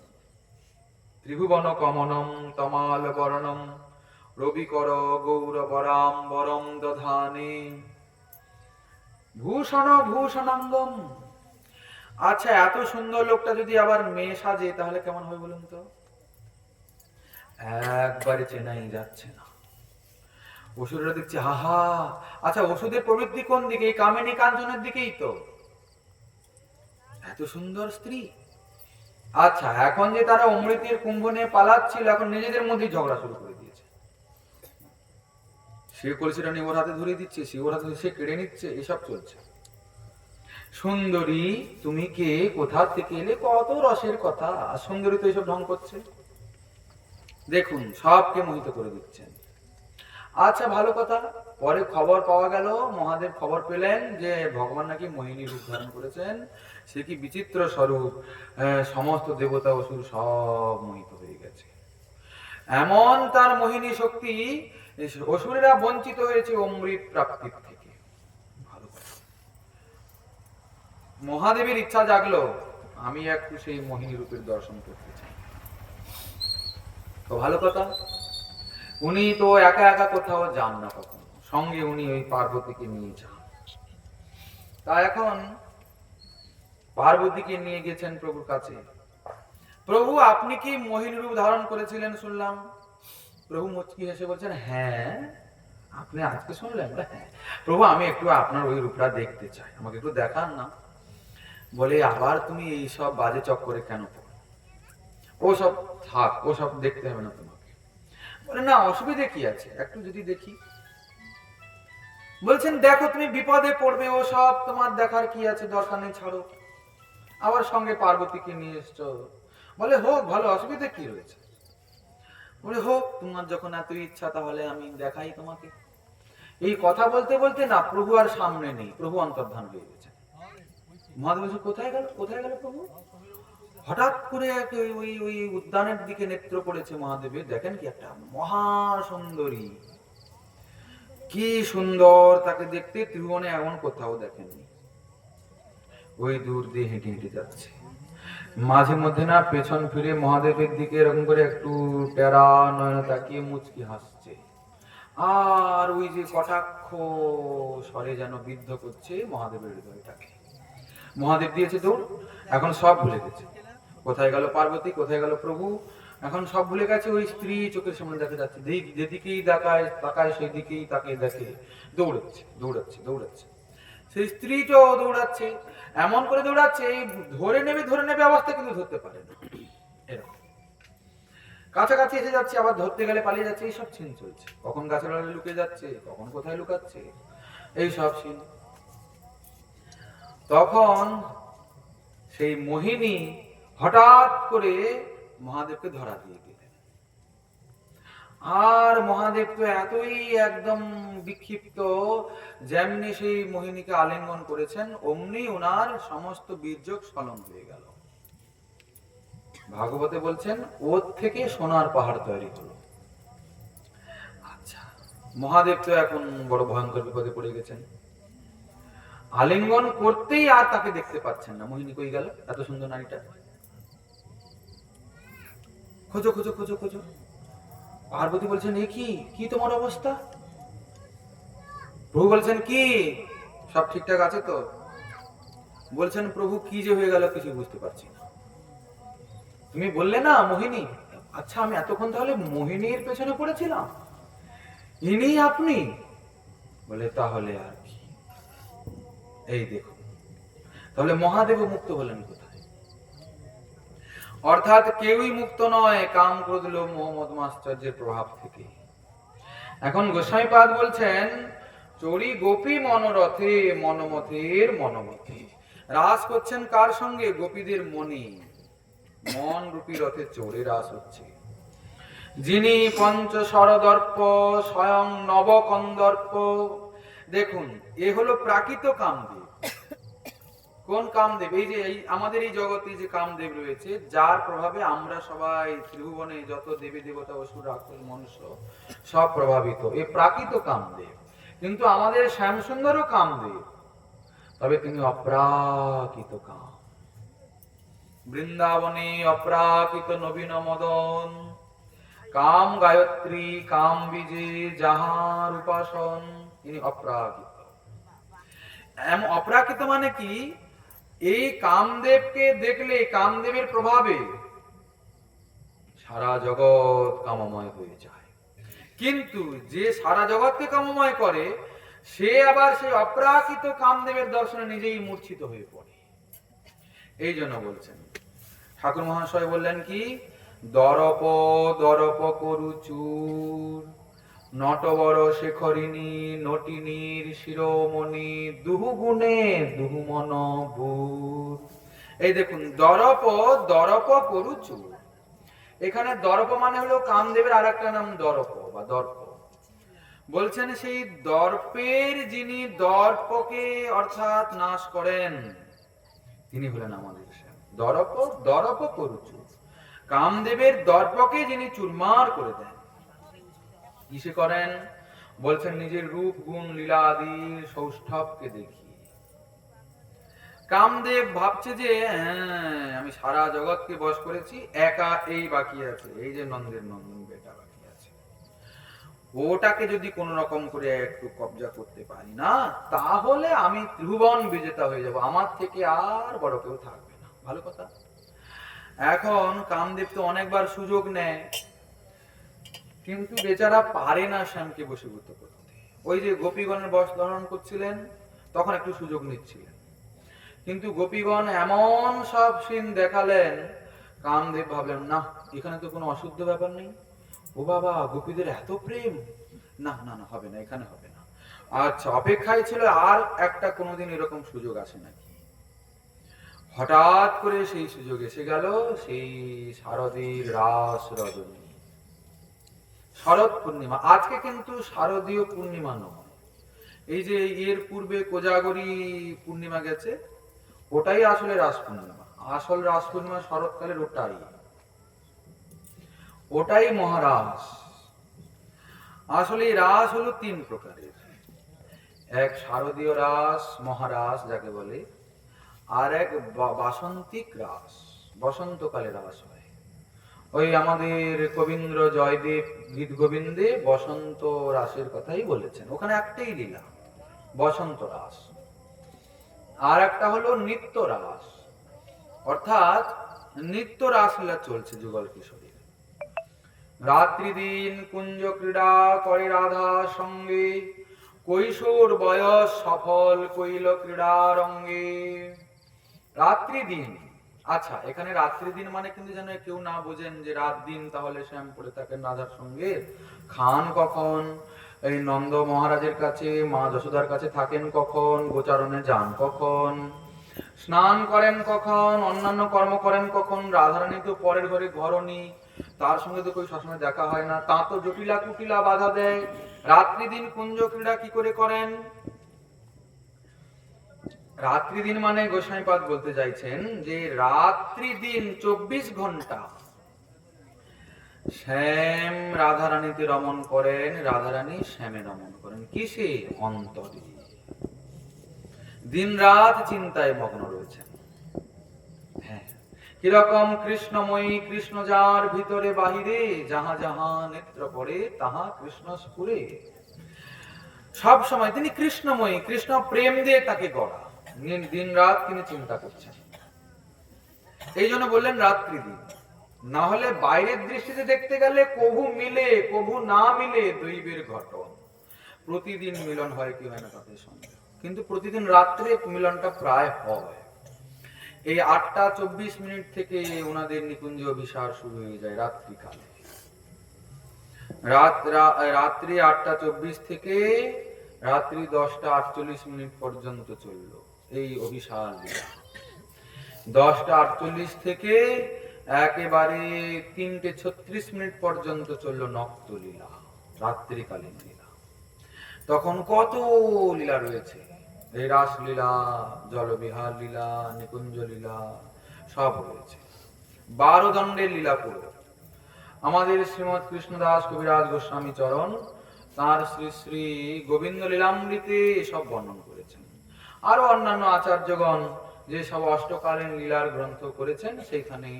ত্রিভুবন কমনম তমাল বরণম রবিকর গৌরবরাম বরম দধানে ভূষণ ভূষণাঙ্গম। আচ্ছা, এত সুন্দর লোকটা যদি আবার মেয়ে সাজে তাহলে কেমন হয় বলুন তো? একবারে চেনাই যাচ্ছে না। অসুররা দেখছে হাহা। আচ্ছা, ওষুধের প্রবৃত্তি কোন দিকে? এই কামিনী কাঞ্চনের দিকেই তো। এত সুন্দর স্ত্রী। আচ্ছা, এখন যে তারা অমৃতের কুম্ভ নিয়ে পালাচ্ছিল, এখন নিজেদের মধ্যেই ঝগড়া শুরু করে দিয়েছে। সে কলসিটা নিয়ে ওর হাতে ধরে দিচ্ছে, সে ওর হাতে সে কেড়ে নিচ্ছে, এসব চলছে। সুন্দরী তুমি কে, কোথা থেকে এলে, কত রসের কথা। আর সুন্দরী তো এইসব ঢং করছে। দেখুন, সবকে মোহিত করে দিচ্ছেন। আচ্ছা, ভালো কথা। পরে খবর পাওয়া গেল, মহাদেব খবর পেলেন যে ভগবান নাকি মোহিনী রূপ ধারণ করেছেন। সে কি বিচিত্র স্বরূপ, সমস্ত দেবতা অসুর সব মোহিত হয়ে গেছে। এমন তার মোহিনী শক্তি, অসুরেরা বঞ্চিত হয়েছে অমৃত প্রাপ্তির থেকে। ভালো কথা। মহাদেবের ইচ্ছা জাগলো, আমি একটু সেই মোহিনী রূপের দর্শন করতে চাই। তো ভালো কথা, উনি তো একা একা কোথাও যান না কখনো, সঙ্গে উনি ওই পার্বতীকে নিয়ে যান। তা এখন পার্বতীকে নিয়ে গেছেন প্রভুর কাছে। প্রভু, আপনি কি মোহিনী রূপ ধারণ করেছিলেন শুনলাম। প্রভু মুচকি হেসে বলছেন, হ্যাঁ। আপনি আজকে শুনলেন? হ্যাঁ প্রভু, আমি একটু আপনার ওই রূপটা দেখতে চাই, আমাকে একটু দেখান না। বলে, আবার তুমি এই সব বাজে চক্করে কেন পড়ো? ও সব থাক, ও সব দেখতে হবে না তোমাকে। বলে, না, অসুবিধা কি আছে, একটু যদি দেখি। বলছেন, দেখো তুমি বিপদে পড়বে, ও সব তোমার দেখার কি আছে, দরকার নেই, ছাড়ো। আবার সঙ্গে পার্বতীকে নিয়ে এসছো। বলে, হোক, ভালো, অসুবিধা কি রয়েছে? বলে, হোক, তোমার যখন এত ইচ্ছা তাহলে আমি দেখাই তোমাকে। এই কথা বলতে বলতে না, প্রভু আর সামনে নেই, প্রভু অন্তর্ধান হয়ে গেছে। মহাদেব বলছে, কোথায় গেল, কোথায় গেল প্রভু? হঠাৎ করে ওই ওই উদ্যানের দিকে নেত্র পড়েছে মহাদেবের। দেখেন কি একটা মহা সুন্দরী, কি সুন্দর তাকে দেখতে, ত্রিভুবনে এমন কোথাও দেখেননি। ওই দূর দিয়ে হেঁটে হেঁটে যাচ্ছে, মাঝে মধ্যে না পেছন ফিরে মহাদেবের দিকে এরকম করে একটু টেরা নয়ন তাকিয়ে মুচকি হাসছে। আর ওই যে কটাক্ষ স্বরে যেন বিদ্ধ করছে মহাদেবের হৃদয়টাকে। মহাদেব দিয়েছে দৌড়, এখন সব ভুলে গেছে। কোথায় গেল পার্বতী, কোথায় গেল প্রভু, এখন সব ভুলে গেছে। ওই স্ত্রী চোখের সামনে দেখা যাচ্ছে, যেদিকেই তাকায় তাকায় সেই দিকেই তাকে দেখে। দৌড়াচ্ছে দৌড়াচ্ছে দৌড়াচ্ছে, সেই স্ত্রীটাও দৌড়াচ্ছে, এমন করে দৌড়াচ্ছে ধরে নেবে অবস্থা, কিন্তু ধরতে পারে না। এরকম কাছাকাছি এসে যাচ্ছে, আবার ধরতে গেলে পালিয়ে যাচ্ছে, এইসব সিন চলছে। কখন গাছের আড়ালে লুকিয়ে যাচ্ছে, কখন কোথায় লুকাচ্ছে, এই সব সিন। তখন সেই মোহিনী হঠাৎ করে মহাদেবকে ধরা দিয়ে দিলেন। আর মহাদেব তো এতই একদম বিক্ষিপ্ত, যেমনি সেই মোহিনীকে আলিঙ্গন করেছেন অমনি ওনার সমস্ত বীর্যক স্খলন হয়ে গেল। ভাগবতে বলছেন ওর থেকে সোনার পাহাড় তৈরি হলো। আচ্ছা, মহাদেব তো এখন বড় ভয়ঙ্কর বিপদে পড়ে গেছেন। আলিঙ্গন করতেই আর তাকে দেখতে পাচ্ছেন না। মোহিনী কই গেল? এত সুন্দর নারীটা, খোঁজো খোঁজো খোঁজো খোঁজো। পার্বতী বলছেন এ কি, কি তোমার অবস্থা? প্রভু বলছেন কি সব ঠিকঠাক আছে তো? বলছেন প্রভু কি যে হয়ে গেল কিছু বুঝতে পারছি না। তুমি বললে না মোহিনী, আচ্ছা আমি এতক্ষণ তাহলে মোহিনীর পেছনে পড়েছিলাম, ইনি আপনি? বলে তাহলে আর কি, এই দেখুন। তাহলে মহাদেব মুক্ত হলেন কোথায়? অর্থাৎ কেউই মুক্ত নয় কাম ক্রোধ লোভ মোহ মদ মাশ্চর্যের প্রভাব থেকে। এখন গোস্বামীপাদ বলছেন চড়ি গোপী মনোরথে মনমথের মনোমথে। রাস করছেন কার সঙ্গে? গোপীদের মনে। মন রূপী রথে চড়ে রাস হচ্ছে। যিনি পঞ্চ সরদর্প স্বয়ং নবকন্দর্প। দেখুন এ হলো প্রাকৃত কামদেব। কোন কামদেব? এই যে আমাদের এই জগতে যে কামদেব রয়েছে, যার প্রভাবে আমরা সবাই ত্রিভুবনে যত দেবী দেবতা অসুর রাক্ষস মনুষ্য সব প্রভাবিত, এই প্রাকৃত কামদেব। কিন্তু আমাদের শ্যামসুন্দরও কামদেব, তবে তিনি অপ্রাকৃত কাম। বৃন্দাবনে অপ্রাকৃত নবীন মদন, কাম গায়ত্রী কাম বীজে যাহার উপাসন, তিনি অপ্রাকৃত। অপ্রাকৃত মানে কি? এই কামদেবকে দেখলে, কামদেবের প্রভাবে সারা জগৎ কামময় হয়ে যায়। কিন্তু যে সারা জগৎকে কামময় করে, সে আবার সেই অপ্রাকৃত কামদেবের দর্শনে নিজেই মূর্ছিত হয়ে পড়ে। এই জন্য বলছেন ঠাকুর মহাশয় বললেন কি, দরপ দরপ করু চুর, নটবর শেখরিণী নটিনীর শিরোমণি, দুহু গুণে দুহু মন ভূর। এই দেখুন দরপ দরপ করু চুর। এখানে দর্প মানে হলো কামদেবের আর একটা নাম দর্প বা দর্প। বলছেন সেই দর্পের যিনি দর্পকে অর্থাৎ নাশ করেন, তিনি হলেন আমাদের শ্যাম। দর্প দর্প করু চুর, কামদেবের দর্পকে যিনি চুরমার করে দেন। কিসে করেন? বলছেন নিজের রূপ গুণ লীলা আদি সৌষ্ঠবকে দেখি। কামদেব ভাবছে যে হ্যাঁ আমি সারা জগৎকে বশ করেছি, একা এই বাকি আছে, এই যে নন্দের নন্দন বেটা বাকি আছে, ওটাকে যদি কোন রকম করে একটু কবজা করতে পারি না, তাহলে আমি ত্রিভুবন বিজেতা হয়ে যাব, আমার থেকে আর বড় কেউ থাকবে না। ভালো কথা। এখন কামদেব তো অনেকবার সুযোগ নেয়, কিন্তু বেচারা পারে না শ্যামকে বশীভূত করতে। ওই যে গোপীগণের বশ ধারণ করছিলেন, তখন একটু সুযোগ নিচ্ছিলেন, কিন্তু গোপীগণ এমন সব সিন দেখালেন, কামদেব ভাবলেন না এখানে তো কোনো অশুদ্ধ ব্যাপার নেই, ও বাবা গোপীদের এত প্রেম, না না না হবে না, এখানে হবে না। আচ্ছা অপেক্ষায় ছিল আর একটা কোনোদিন এরকম সুযোগ আসে নাকি। হঠাৎ করে সেই সুযোগ এসে গেল, সেই শারদীর রাস রজনী, শরৎ পূর্ণিমা। আজকে কিন্তু শারদীয় পূর্ণিমা নয়, এই যে এর পূর্বে কোজাগরী পূর্ণিমা গেছে, ওটাই আসলে রাস পূর্ণিমা। আসল রাস পূর্ণিমা শরৎকালের ওটাই মহারাস। আসলে রাস হলো তিন প্রকারের, এক শারদীয় রাস মহারাস যাকে বলে, আর এক বাসন্তিক রাস, বসন্তকালে রাস হয়। ওই আমাদের কবীন্দ্র জয়দেব গীত গোবিন্দে বসন্ত রাসের কথাই বলেছেন, ওখানে একটাই লীলা বসন্ত রাস। আর একটা হলো নিত্য রাস, অর্থাৎ নিত্য রাসলীলা চলছে যুগল কিশোরীর। রাত্রি দিন কুঞ্জ ক্রীড়া করে রাধা সঙ্গে, কৈশোর বয়স সফল কইল ক্রীড়া রঙ্গে। রাত্রি দিন, আচ্ছা এখানে রাত্রি দিন মানে কিন্তু যেন কেউ না বোঝেন যে রাত দিন তাহলে শ্যাম পড়ে থাকেন রাধার সঙ্গে। খান কখন? এই নন্দ মহারাজের কাছে, মা যশোদার কাছে থাকেন কখন? গোচারণে যান কখন? স্নান করেন কখন, অন্যান্য কর্ম করেন কখন? রাধারানী তো পরের ঘরে ঘরণী, তার সঙ্গে তো কই সবসময় দেখা হয় না। তা তো জটিলা কুটিলা বাধা দেয়। রাত্রি দিন কুঞ্জ ক্রীড়া কি করে করেন? রাত্রি দিন মানে গোস্বামীপাদ বলতে চাইছেন যে রাত্রি দিন 24 ঘন্টা শ্যাম রাধারানীতে রমণ করেন, রাধারানী শ্যামে রমণ করেন। কিসে? অন্তরে। দিন রাত চিন্তায় মগ্ন রয়েছেন। হ্যাঁ, কিরকম? কৃষ্ণময়ী কৃষ্ণ যার ভিতরে বাহিরে, যাহা যাহা নেত্র পড়ে তাহা কৃষ্ণ স্ফুরে। সব সময় তিনি কৃষ্ণময়ী, কৃষ্ণ প্রেম দিয়ে তাকে গড়া, দিন রাত তিনি চিন্তা করছেন। এই জন্য বললেন রাত্রি দিন। না হলে বাইরের দৃষ্টিতে দেখতে গেলে কভু মিলে কভু না মিলে দৈবের ঘটন। প্রতিদিন মিলন হয় কি হয় না তাদের সঙ্গে, কিন্তু প্রতিদিন রাত্রে মিলনটা প্রায় হয়। এই 8টা 24 থেকে ওনাদের নিকুঞ্জ অভিসার শুরু হয়ে যায় রাত্রিকালে। রাত্রি 8টা 24 থেকে রাত্রি 10টা 48 পর্যন্ত চলল এই অভিসার লীলা। 10টা 48 থেকে একেবারে 3টে 36 পর্যন্ত চলল নক্ত লীলা, রাত্রিকালীন লীলা। তখন কত লীলা রয়েছে, এই রাসলীলা, জলবিহার লীলা, নিকুঞ্জ লীলা সব রয়েছে। 12 দণ্ডের লীলা পুরো। আমাদের শ্রীমৎ কৃষ্ণদাস কবিরাজ গোস্বামী চরণ তার শ্রী শ্রী গোবিন্দ লীলামৃতে সব বর্ণন করেছেন। আরো অন্যান্য আচার্যগণ যে সব অষ্টকালীন লীলার গ্রন্থ করেছেন সেইখানে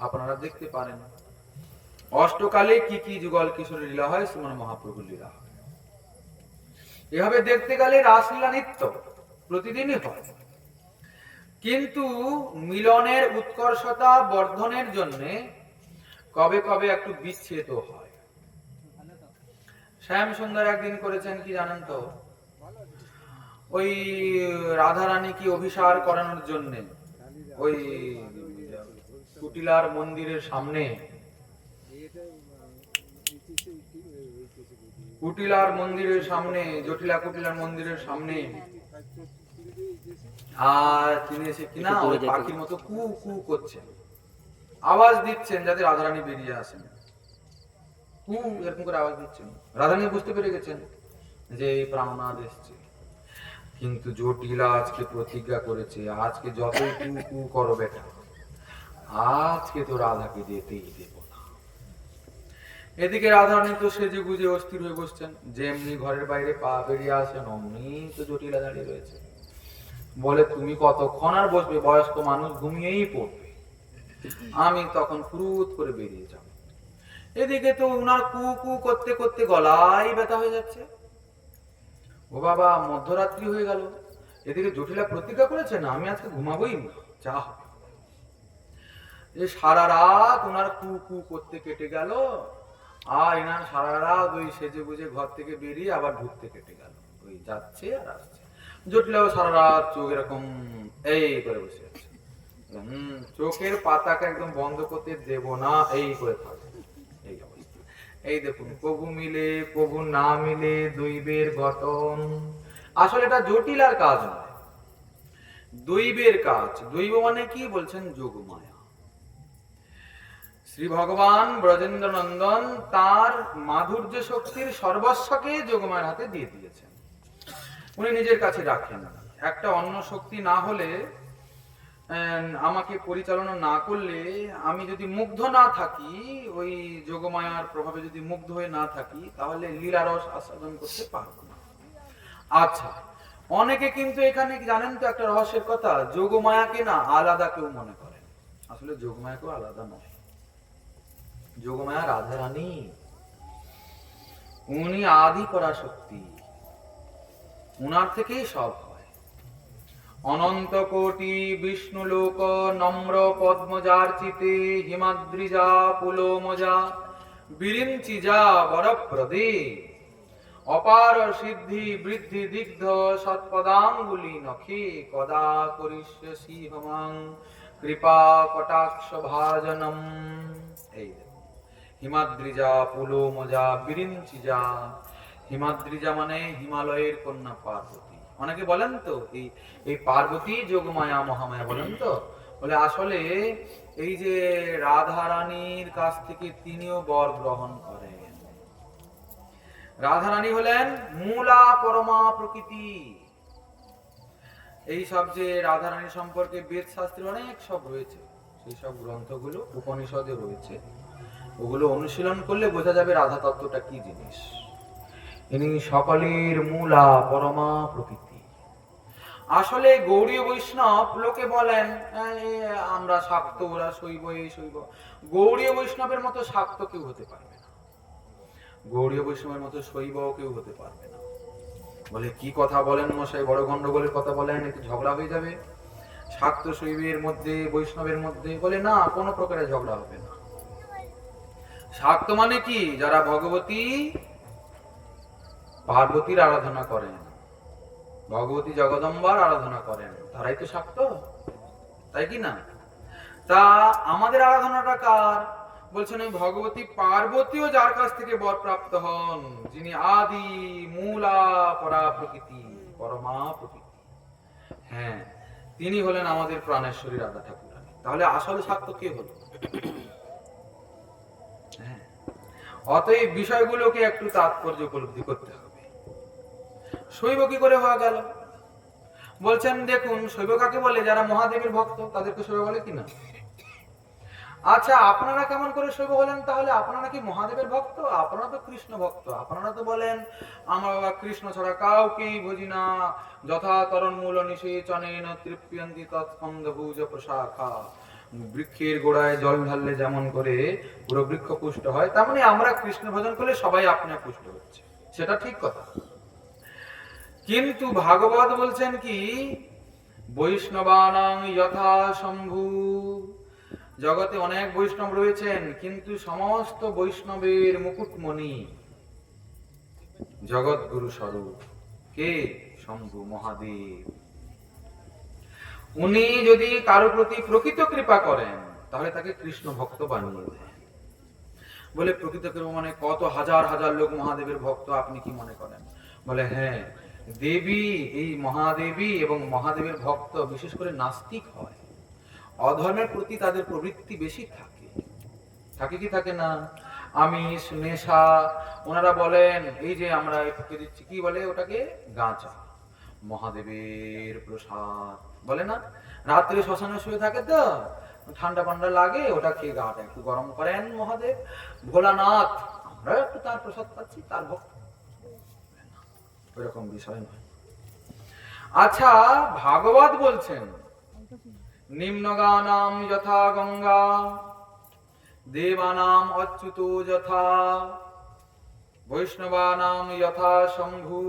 আপনারা দেখতে পারেন অষ্টকালে কি কি যুগল কিশোরী লীলা হয়, শ্রীমন মহাপ্রভুর লীলা হয়। এভাবে দেখতে গেলে রাসলীলা নিত্য প্রতিদিনই হয়, কিন্তু মিলনের উৎকর্ষতা বর্ধনের জন্য কবে কবে একটু বিচ্ছেদ হয়। শ্যাম সুন্দর একদিন করেছেন কি জানেন তো, ওই রাধারানী কি অভিসার করানোর জন্য ওই কুটিলার মন্দিরের সামনে, কুটিলার মন্দিরের সামনে, জটিলা কুটিলার মন্দিরের সামনে, আর তিনি এসে কিনা ওই পাখির মতো কু কু করছেন, আওয়াজ দিচ্ছেন যাতে রাধারানী বেরিয়ে আসেন। কু এরকম করে আওয়াজ দিচ্ছেন। রাধারানী বুঝতে পেরে গেছেন যে এই প্রাণনাথ এসছে, কিন্তু জটিলা আজকে প্রতিজ্ঞা করেছে আজকে যতই কু কু করো বেটা, আজকে তো রাধাকে যেতেই দেব না। এদিকে রাধারানী তো সেজে গুজে অস্থির হয়ে বসছেন, যেমনি ঘরের বাইরে পা বেরিয়ে আসেন অমনি তো জটিলা দাঁড়িয়ে রয়েছে। বলে তুমি কতক্ষণ আর বসবে, বয়স্ক মানুষ ঘুমিয়েই পড়বে, আমি তখন ফুরুত করে বেরিয়ে যাব। এদিকে তো উনার কু কু করতে করতে গলায় ব্যথা হয়ে যাচ্ছে। ও বাবা, মধ্যরাত্রি হয়ে গেল, এদিকে জটিলা প্রতিজ্ঞা করেছে না আমি আজকে ঘুমাবোই না, যা হবে। সারা রাত ওনার কু কু করতে কেটে গেল, আর এনার সারা রাত ওই সেজে বুঝে ঘর থেকে বেরিয়ে আবার ঢুকতে কেটে গেল, ওই যাচ্ছে আর আসছে। জটিলাও সারা রাত চোখ এরকম এই করে বসে আছে, চোখের পাতাকে একদম বন্ধ করতে দেব না এই করে থাকে এই অবস্থা। এই দেখুন, কবু মিলে কবু না মিলে দৈবের গঠন। আসলে এটা জটিলার কাজ নয়, দৈবের কাজ। দৈব মানে কি বলছেন? যোগমায়া। শ্রী ভগবান ব্রজেন্দ্র নন্দন তার মাধুর্য শক্তির সর্বস্বকে যোগমায়ের হাতে দিয়ে দিয়েছেন, উনি নিজের কাছে রাখেন। একটা অন্য শক্তি না হলে, আমাকে পরিচালনা না করলে, আমি যদি মুগ্ধ না থাকি, ওই যোগমায়ার প্রভাবে যদি মুগ্ধ হয়ে না থাকি, তাহলে লীলারস আস্বাদন করতে পারবো না। আচ্ছা, অনেকে কিন্তু এখানে জানেন তো একটা রহস্যের কথা, যোগমায়াকে না আলাদা কেউ মনে করেন। আসলে যোগমায়া কেউ আলাদা নয়, যোগমায়া রাধারানী, উনি আদি পরাশক্তি, উনার থেকেই সব হয়। অনন্ত কোটি বিষ্ণু লোক নম্র পদ্মজার্চিতে হিমাদ্রিজা পুলোমজা বিরিঞ্চিজা বরপ্রদে অপার সিদ্ধি বৃদ্ধি দিগ্ধ সৎপদাঙ্গুলি নখে কদা করিষ্যসি হমাং কৃপা কটাক্ষ ভাজনম। এই হিমাদ্রিজা পুলোমজা বিরিঞ্চিজা। হিমাদ্রিজা মানে হিমালয়ের কন্যা পার্বতী, অনেকে বলেন তো এই এই পার্বতী যোগমায়া মহামায়া বলেন তো, বলে আসলে এই যে রাধা রানীর কাছ থেকে তিনিও বর গ্রহণ করেন। রাধা রানী হলেন মূলা পরমা প্রকৃতি। এই সব যে রাধা রানী সম্পর্কে বেদ শাস্ত্রে অনেক সব রয়েছে, সেই সব গ্রন্থগুলো উপনিষদে রয়েছে, ওগুলো অনুশীলন করলে বোঝা যাবে রাধা তত্ত্বটা কি জিনিস। ইনি সকলের মূলা পরমা প্রকৃতি। আসলে গৌড়ীয় বৈষ্ণব লোকে বলেন আমরা শাক্ত, ওরা শৈব, এই শৈব। গৌড়ীয় বৈষ্ণবের মতো শাক্ত কেউ হতে পারবে না, গৌড়ীয় বৈষ্ণবের মতো শৈব কেউ হতে পারবে না। বলে কি কথা বলেন মশাই, বড় গন্ডগোলের কথা বলেন, একটু ঝগড়া হয়ে যাবে শাক্ত শৈবের মধ্যে, বৈষ্ণবের মধ্যে। বলে না, কোনো প্রকারের ঝগড়া হবে না। শাক্ত মানে কি? যারা ভগবতী পার্বতীর আরাধনা করেন, ভগবতী জগদম্বার আরাধনা করেন, তারাই তো শাক্ত, তাই কি না? তা আমাদের আরাধনাটা কার? বলছেন ওই ভগবতী পার্বতীও যার কাছ থেকে বর প্রাপ্ত হন, যিনি আদি মূলা পরা প্রকৃতি, পরমা প্রকৃতি, হ্যাঁ, তিনি হলেন আমাদের প্রাণেশ্বরী রাধা ঠাকুরানী। তাহলে আসলে শাক্ত কে হলো? হ্যাঁ, অতএব বিষয়গুলোকে একটু তাৎপর্য উপলব্ধি করতে হবে। শৈব কি করে হওয়া গেল? বলছেন দেখুন, শৈব কাকে বলে? যারা মহাদেবের ভক্ত তাদেরকে শৈব বলে কিনা? আচ্ছা, আপনারা কেমন করে শৈব হলেন তাহলে? আপনারা কি মহাদেবের ভক্ত? আপনারা তো কৃষ্ণ ভক্ত। আপনারা তো বলেন আমরা বাবা কৃষ্ণ ছাড়া কাউকেই বুঝি না, যথা তরণ মূল নিষেচনেন তৃপ্যন্তি তৎস্কন্ধভুজ প্রশাখা। বৃক্ষের গোড়ায় জল ঢাললে যেমন করে পুরো বৃক্ষ পুষ্ট হয়, তেমনি মানে আমরা কৃষ্ণ ভজন করলে সবাই আপনি পুষ্ট হচ্ছে, সেটা ঠিক কথা। কিন্তু ভাগবত বলছেন কি, বৈষ্ণবানাং যথা শম্ভু। জগতে অনেক বৈষ্ণব রয়েছেন, কিন্তু সমস্ত বৈষ্ণবের মুকুটমণি জগৎগুরু স্বরূপ কে? শম্ভু মহাদেব। উনি যদি কারো প্রতি প্রকৃত কৃপা করেন তাহলে তাকে কৃষ্ণ ভক্ত বানিয়ে দেন। বলে প্রকৃত কৃপা মানে কত হাজার হাজার লোক মহাদেবের ভক্ত, আপনি কি মনে করেন? বলে হ্যাঁ, দেবী, এই মহাদেবী এবং মহাদেবের ভক্ত বিশেষ করে নাস্তিক হয়, অধর্মের প্রতি তাদের প্রবৃত্তি বেশি থাকে। থাকে কি থাকে না? আমিষ, নেশা। ওনারা বলেন এই যে আমরা ফুকে দিচ্ছি, কি বলে ওটাকে? গাঁজা, মহাদেবের প্রসাদ বলে না? রাত্রে শ্মশানে শুয়ে থাকে তো, ঠান্ডা পান্ডা লাগে, ওটা খেয়ে গাটা একটু গরম করেন মহাদেব, ভোলানাথ, আমরা একটু তার প্রসাদ পাচ্ছি, তার ভক্ত। ওইরকম বিষয় নয়। আচ্ছা, ভাগবত বলছেন নিম্নগানাম যথা গঙ্গা, দেবানাম অচ্যুত যথা, বৈষ্ণবানাম যথা শম্ভু।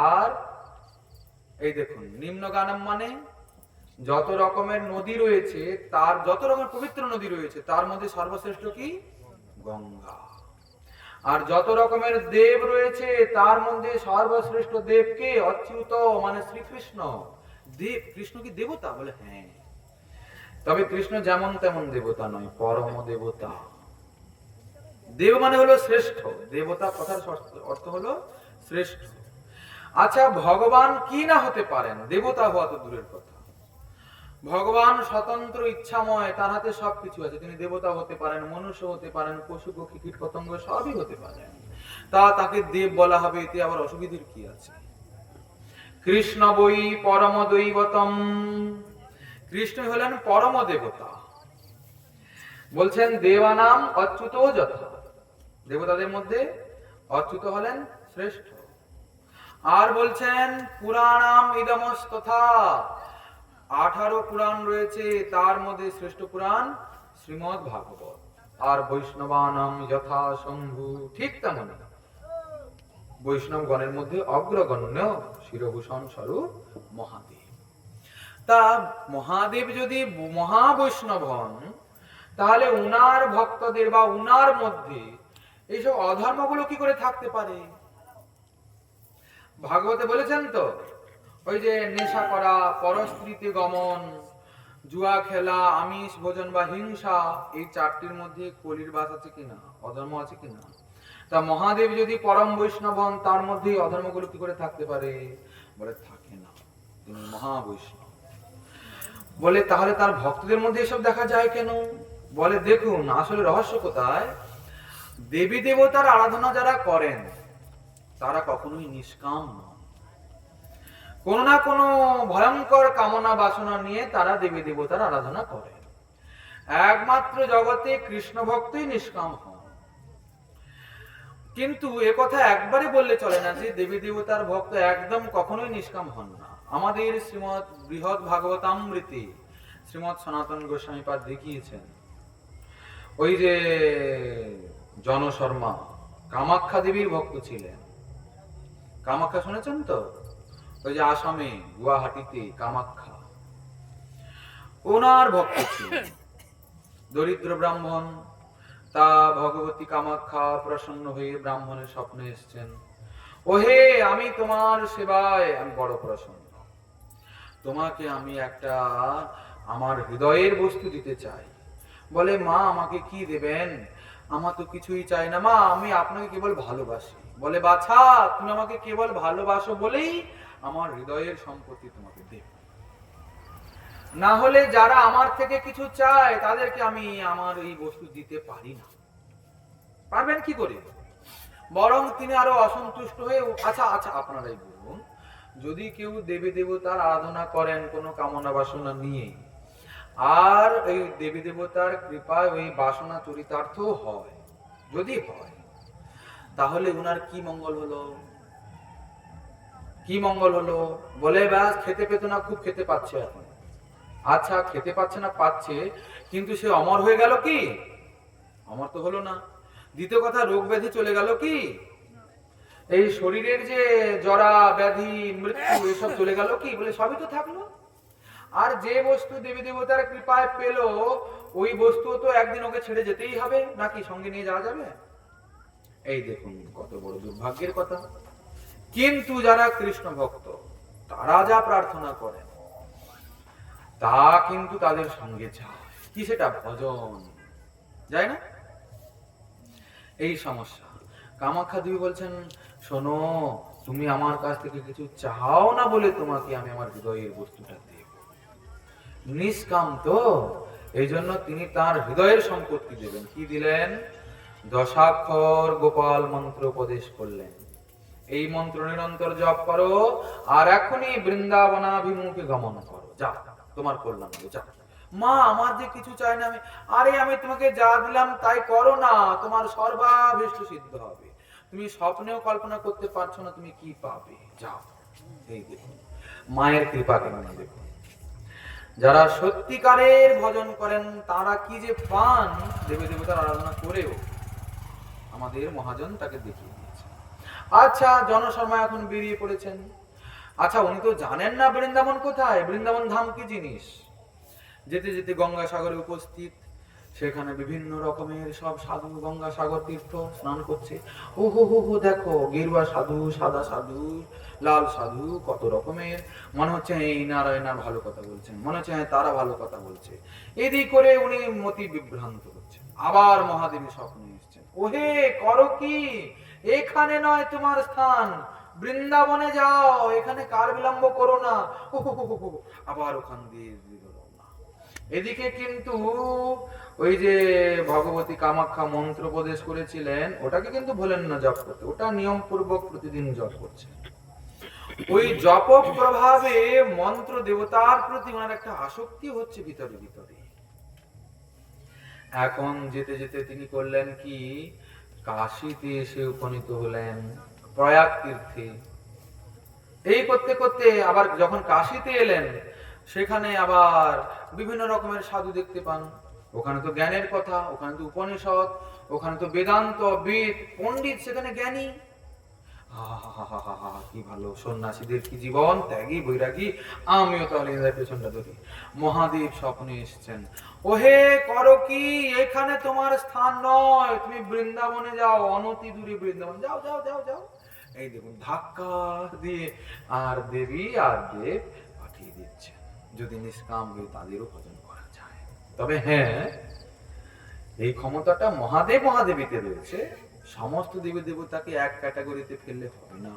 আর এই দেখুন, নিম্নগানাম মানে যত রকমের নদী রয়েছে, তার যত রকমের পবিত্র নদী রয়েছে তার মধ্যে সর্বশ্রেষ্ঠ কি? গঙ্গা। আর যত রকমের দেব রয়েছে তার মধ্যে সর্বশ্রেষ্ঠ দেবকে? অচ্যুত মানে শ্রীকৃষ্ণ। দেব, কৃষ্ণ কি দেবতা? বলে হ্যাঁ, তবে কৃষ্ণ যেমন তেমন দেবতা নয়, পরম দেবতা। দেব মানে হলো শ্রেষ্ঠ, দেবতা কথার অর্থ হলো শ্রেষ্ঠ। আচ্ছা, ভগবান কি না হতে পারেন? দেবতা হওয়া তো দূরের কথা। ভগবান স্বতন্ত্র ইচ্ছাময়, তার হাতে সবকিছু আছে। তিনি দেবতা হতে পারেন, মনুষ্য হতে পারেন, পশু পক্ষী কীট পতঙ্গ সবই হতে পারেন। তাকে দেব বলা হবে, এতে আবার অসুবিধার কি আছে? কৃষ্ণ বৈ পরম দৈবতম, কৃষ্ণ হলেন পরম দেবতা। বলছেন দেবানাম অচ্যুত যথা, দেবতাদের মধ্যে অচ্যুত হলেন শ্রেষ্ঠ। আর বলছেন পুরাণাম ইদমস্তথা, 18 পুরাণ রয়েছে, তার মধ্যে শ্রেষ্ঠ পুরাণ শ্রীমদ্ ভাগবত। আর বৈষ্ণবানাম যথা শম্ভু, ঠিক তেমনি বৈষ্ণব গণের মধ্যে অগ্রগণ্য শিরভূষণ স্বরূপ মহাদেব। তা মহাদেব যদি মহাবৈষ্ণব হন, তাহলে উনার ভক্তদের বা উনার মধ্যে এইসব অধর্মগুলো কি করে থাকতে পারে? ভাগবতে বলেছেন তো, ওই যে নেশা করা, পরস্ত্রীতে গমন, জুয়া খেলা, আমিষ ভোজন বা হিংসা, এই 4টির মধ্যে কলির বাস আছে কিনা, অধর্ম আছে কিনা? তা মহাদেব যদি পরম বৈষ্ণব হন, তার মধ্যে অধর্মগুলো কি করে থাকতে পারে? বলে থাকে না, তিনি মহাবৈষ্ণব। বলে তাহলে তার ভক্তদের মধ্যে এসব দেখা যায় কেন? বলে দেখুন আসলে রহস্য কোথায়। দেবী দেবতার আরাধনা যারা করেন তারা কখনোই নিষ্কাম নন। কোনো না কোনো ভয়ঙ্কর কামনা বাসনা নিয়ে তারা দেবী দেবতার আরাধনা করেন। একমাত্র জগতে কৃষ্ণ ভক্তই নিষ্কাম হন। কিন্তু একথা একবারে বললে চলে না যে দেবী দেবতার ভক্ত একদম কখনোই নিষ্কাম হন না। আমাদের শ্রীমৎ বৃহৎ ভাগবতামৃতে শ্রীমৎ সনাতন গোস্বামী পাদ দেখিয়েছেন, ওই যে জনশর্মা কামাখ্যা দেবীর ভক্ত ছিলেন। কামাখ্যা শুনেছেন তো? ওই যে আসামে গুয়াহাটিতে কামাখ্যা, ওনার ভক্ত ছিলেন। দরিদ্র ব্রাহ্মণ, তা ভগবতী কামাখ্যা প্রসন্ন হয়ে ব্রাহ্মণের স্বপ্নে এসেছেন, ওহে আমি তোমার সেবায় আমি বড় প্রসন্ন, তোমাকে আমি একটা আমার হৃদয়ের বস্তু দিতে চাই। বলে মা আমাকে কি দেবেন? আমার তো কিছুই চাই না মা, আমি আপনাকে কেবল ভালোবাসি। বলে বাছা তুমি আমাকে কেবল ভালোবাসো বলেই আমার হৃদয়ের সম্পত্তি তোমাকে দেব, না হলে যারা আমার থেকে কিছু চায় তাদেরকে আমি আমার এই বস্তু দিতে পারি না। পারবেন কি করে? বরং তিনি আরো অসন্তুষ্ট হয়ে, আচ্ছা আচ্ছা আপনারাই বলুন, যদি কেউ দেবী দেবতার আরাধনা করেন কোনো কামনা বাসনা নিয়ে, আর এই দেবী দেবতার কৃপায় ওই বাসনা চরিতার্থ হয়, যদি হয়, তাহলে উনার কি মঙ্গল হলো? কি মঙ্গল হলো? বলে ব্যাস খেতে পেত না, খুব খেতে পাচ্ছে এখন। আচ্ছা খেতে পাচ্ছে না পাচ্ছে, কিন্তু সে অমর হয়ে গেল কি? অমর তো হলো না। দ্বিতীয় কথা, রোগ ব্যাধি চলে গেল কি? এই শরীরের যে জরা ব্যাধি মৃত্যু এসব চলে গেল কি? বলে সবই তো থাকলো। আর যে বস্তু দেবী দেবতার কৃপায় পেল, ওই বস্তু তো একদিন ওকে ছেড়ে যেতেই হবে, নাকি সঙ্গে নিয়ে যাওয়া যাবে? এই দেখুন কত বড় দুর্ভাগ্যের কথা। কিন্তু যারা কৃষ্ণ ভক্ত তারা যা প্রার্থনা করেন তা কিন্তু তাদের সঙ্গে যায়। কি সেটা? ভজন যায় না? এই সমস্যা। কামাখ্যা দেবী বলছেন শোনো, তুমি আমার কাছ থেকে কিছু চাও না বলে তোমাকে আমি আমার হৃদয়ের বস্তুটা দেব। নিষ্কাম তো, এই জন্য তিনি তার হৃদয়ের সম্পত্তি দেবেন। কি দিলেন? দশাক্ষর গোপাল মন্ত্র উপদেশ করলেন। এই মন্ত্র নিরন্তর জপ করো, আর এখনই বৃন্দাবনাভিমুখে গমন করো, যাও তোমার কল্যাণ হবে, যাও। মা আমার যে কিছু চাই না, আমি তোমাকে যা দিলাম তাই করো না, তোমার সর্বাভীষ্ট সিদ্ধ হবে। তুমি স্বপ্নেও কল্পনা করতে পারছো না তুমি কি পাবে, যাও। এই দেখুন মায়ের কৃপা কেমন দেখুন। যারা সত্যিকারের ভজন করেন তারা কি যে পান, দেবী দেবতার আরাধনা করেও আমাদের মহাজন তাকে দেখিয়ে দিয়েছে। আচ্ছা জনশর্মা এখন বেরিয়ে পড়েছেন। আচ্ছা উনি তো জানেন না বৃন্দাবন কোথায়, বৃন্দাবন ধাম কি জিনিস। যেতে যেতে গঙ্গাসাগরে উপস্থিত, সেখানে বিভিন্ন রকমের সব সাধু গঙ্গাসাগর তীর্থ স্নান করছে। ও হো হো হো দেখো, গেরুয়া সাধু, সাদা সাধু, লাল সাধু, কত রকমের। মনে হচ্ছে এই নারায়ণার ভালো কথা বলছেন, মনে হচ্ছে তারা ভালো কথা বলছে। এদিক করে উনি মতি বিভ্রান্ত হচ্ছেন। আবার মহাদেবী স্বপ্নে এসছেন, ওহে করো কি, এখানে নয় তোমার স্থান, বৃন্দাবনে যাও, এখানে কাল বিলম্ব করো না। আবার ওখান দিয়ে এদিকে কিন্তু ওই যে ভগবতী কামাখ্যা মন্ত্র উপদেশ করেছিলেন, ওটাকে কিন্তু ভুলেন না জপ করতে, ওটা নিয়ম পূর্বক প্রতিদিন জপ করছে। ওই জপ প্রভাবে মন্ত্র দেবতার প্রতি ওনার একটা আসক্তি হচ্ছে ভিতরে ভিতরে। এখন যেতে যেতে তিনি করলেন কি, কাশীতে এসে উপনীত হলেন, প্রয়াগ তীর্থে। এই করতে করতে আবার যখন কাশীতে এলেন, সেখানে আবার বিভিন্ন রকমের সাধু দেখতে পান। ওখানে তো জ্ঞানের কথা, ওখানে তো উপনিষদ, ওখানে তো বেদান্ত, বেদ, পণ্ডিত সেখানে জ্ঞানী। কি ভালো, সন্ন্যাসীদের কি জীবন, ত্যাগী বৈরাগী। আমিও তাহলে এদের পেছনটা ধরি। মহাদেব স্বপ্নে এসেছেন, ওহে করো কি, এখানে তোমার স্থান নয়, তুমি বৃন্দাবনে যাও, অনতি দূরে বৃন্দাবন, যাও যাও যাও যাও। এই দেখুন ধাক্কা দিয়ে আর দেবী আর দেব পাঠিয়ে দিচ্ছে। যদি নিষ্কাম হয়ে তাদেরও ভজন করা যায়। তবে হ্যাঁ, এই ক্ষমতাটা মহাদেব মহাদেবীতে রয়েছে, সমস্ত দেবী দেবতাকে এক ক্যাটাগরিতে ফেললে হবে না।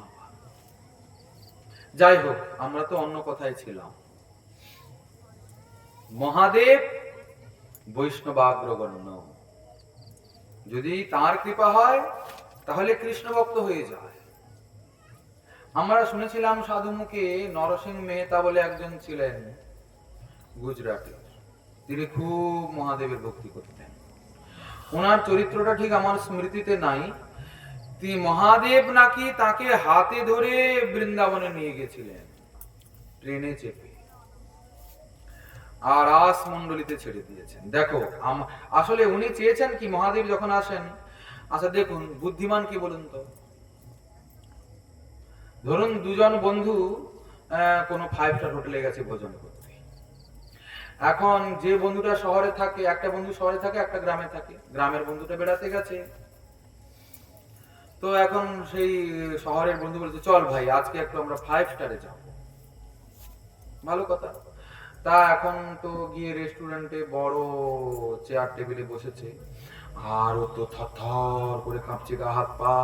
যাই হোক, আমরা তো অন্য কথায় ছিলাম। মহাদেব বৈষ্ণবাগ্রগণ্য, যদি তার কৃপা হয় তাহলে কৃষ্ণ ভক্ত হয়ে যায়। আমরা শুনেছিলাম সাধু মুখে নরসিংহ মেহতা বলে একজন ছিলেন গুজরাটে, তিনি খুব মহাদেবের ভক্তি করতেন। ওনার চরিত্রটা ঠিক আমার স্মৃতিতে নাই। তিনি মহাদেব নাকি তাকে হাতে ধরে বৃন্দাবনে নিয়ে গেছিলেন ট্রেনে চেপে, আর রাস মন্ডলীতে ছেড়ে দিয়েছেন। দেখো, আসলে উনি চেয়েছেন কি, মহাদেব যখন আসেন, আচ্ছা দেখুন বুদ্ধিমান কি বলুন তো। ধরুন দুজন বন্ধু কোনো 5 স্টার হোটেলে গেছে ভোজন করতে। এখন যে বন্ধুটা শহরে থাকে, একটা বন্ধু শহরে থাকে, একটা গ্রামে থাকে। গ্রামের বন্ধুটা বেড়াতে গেছে, তো এখন সেই শহরের বন্ধু বলছে চল ভাই আজকে একটু আমরা 5 স্টারে যাব। ভালো কথা। তা এখন তো গিয়ে রেস্টুরেন্টে বড় চেয়ার টেবিলে বসেছে, আর ও তো থরথর করে কাঁপছে গা হাত পা,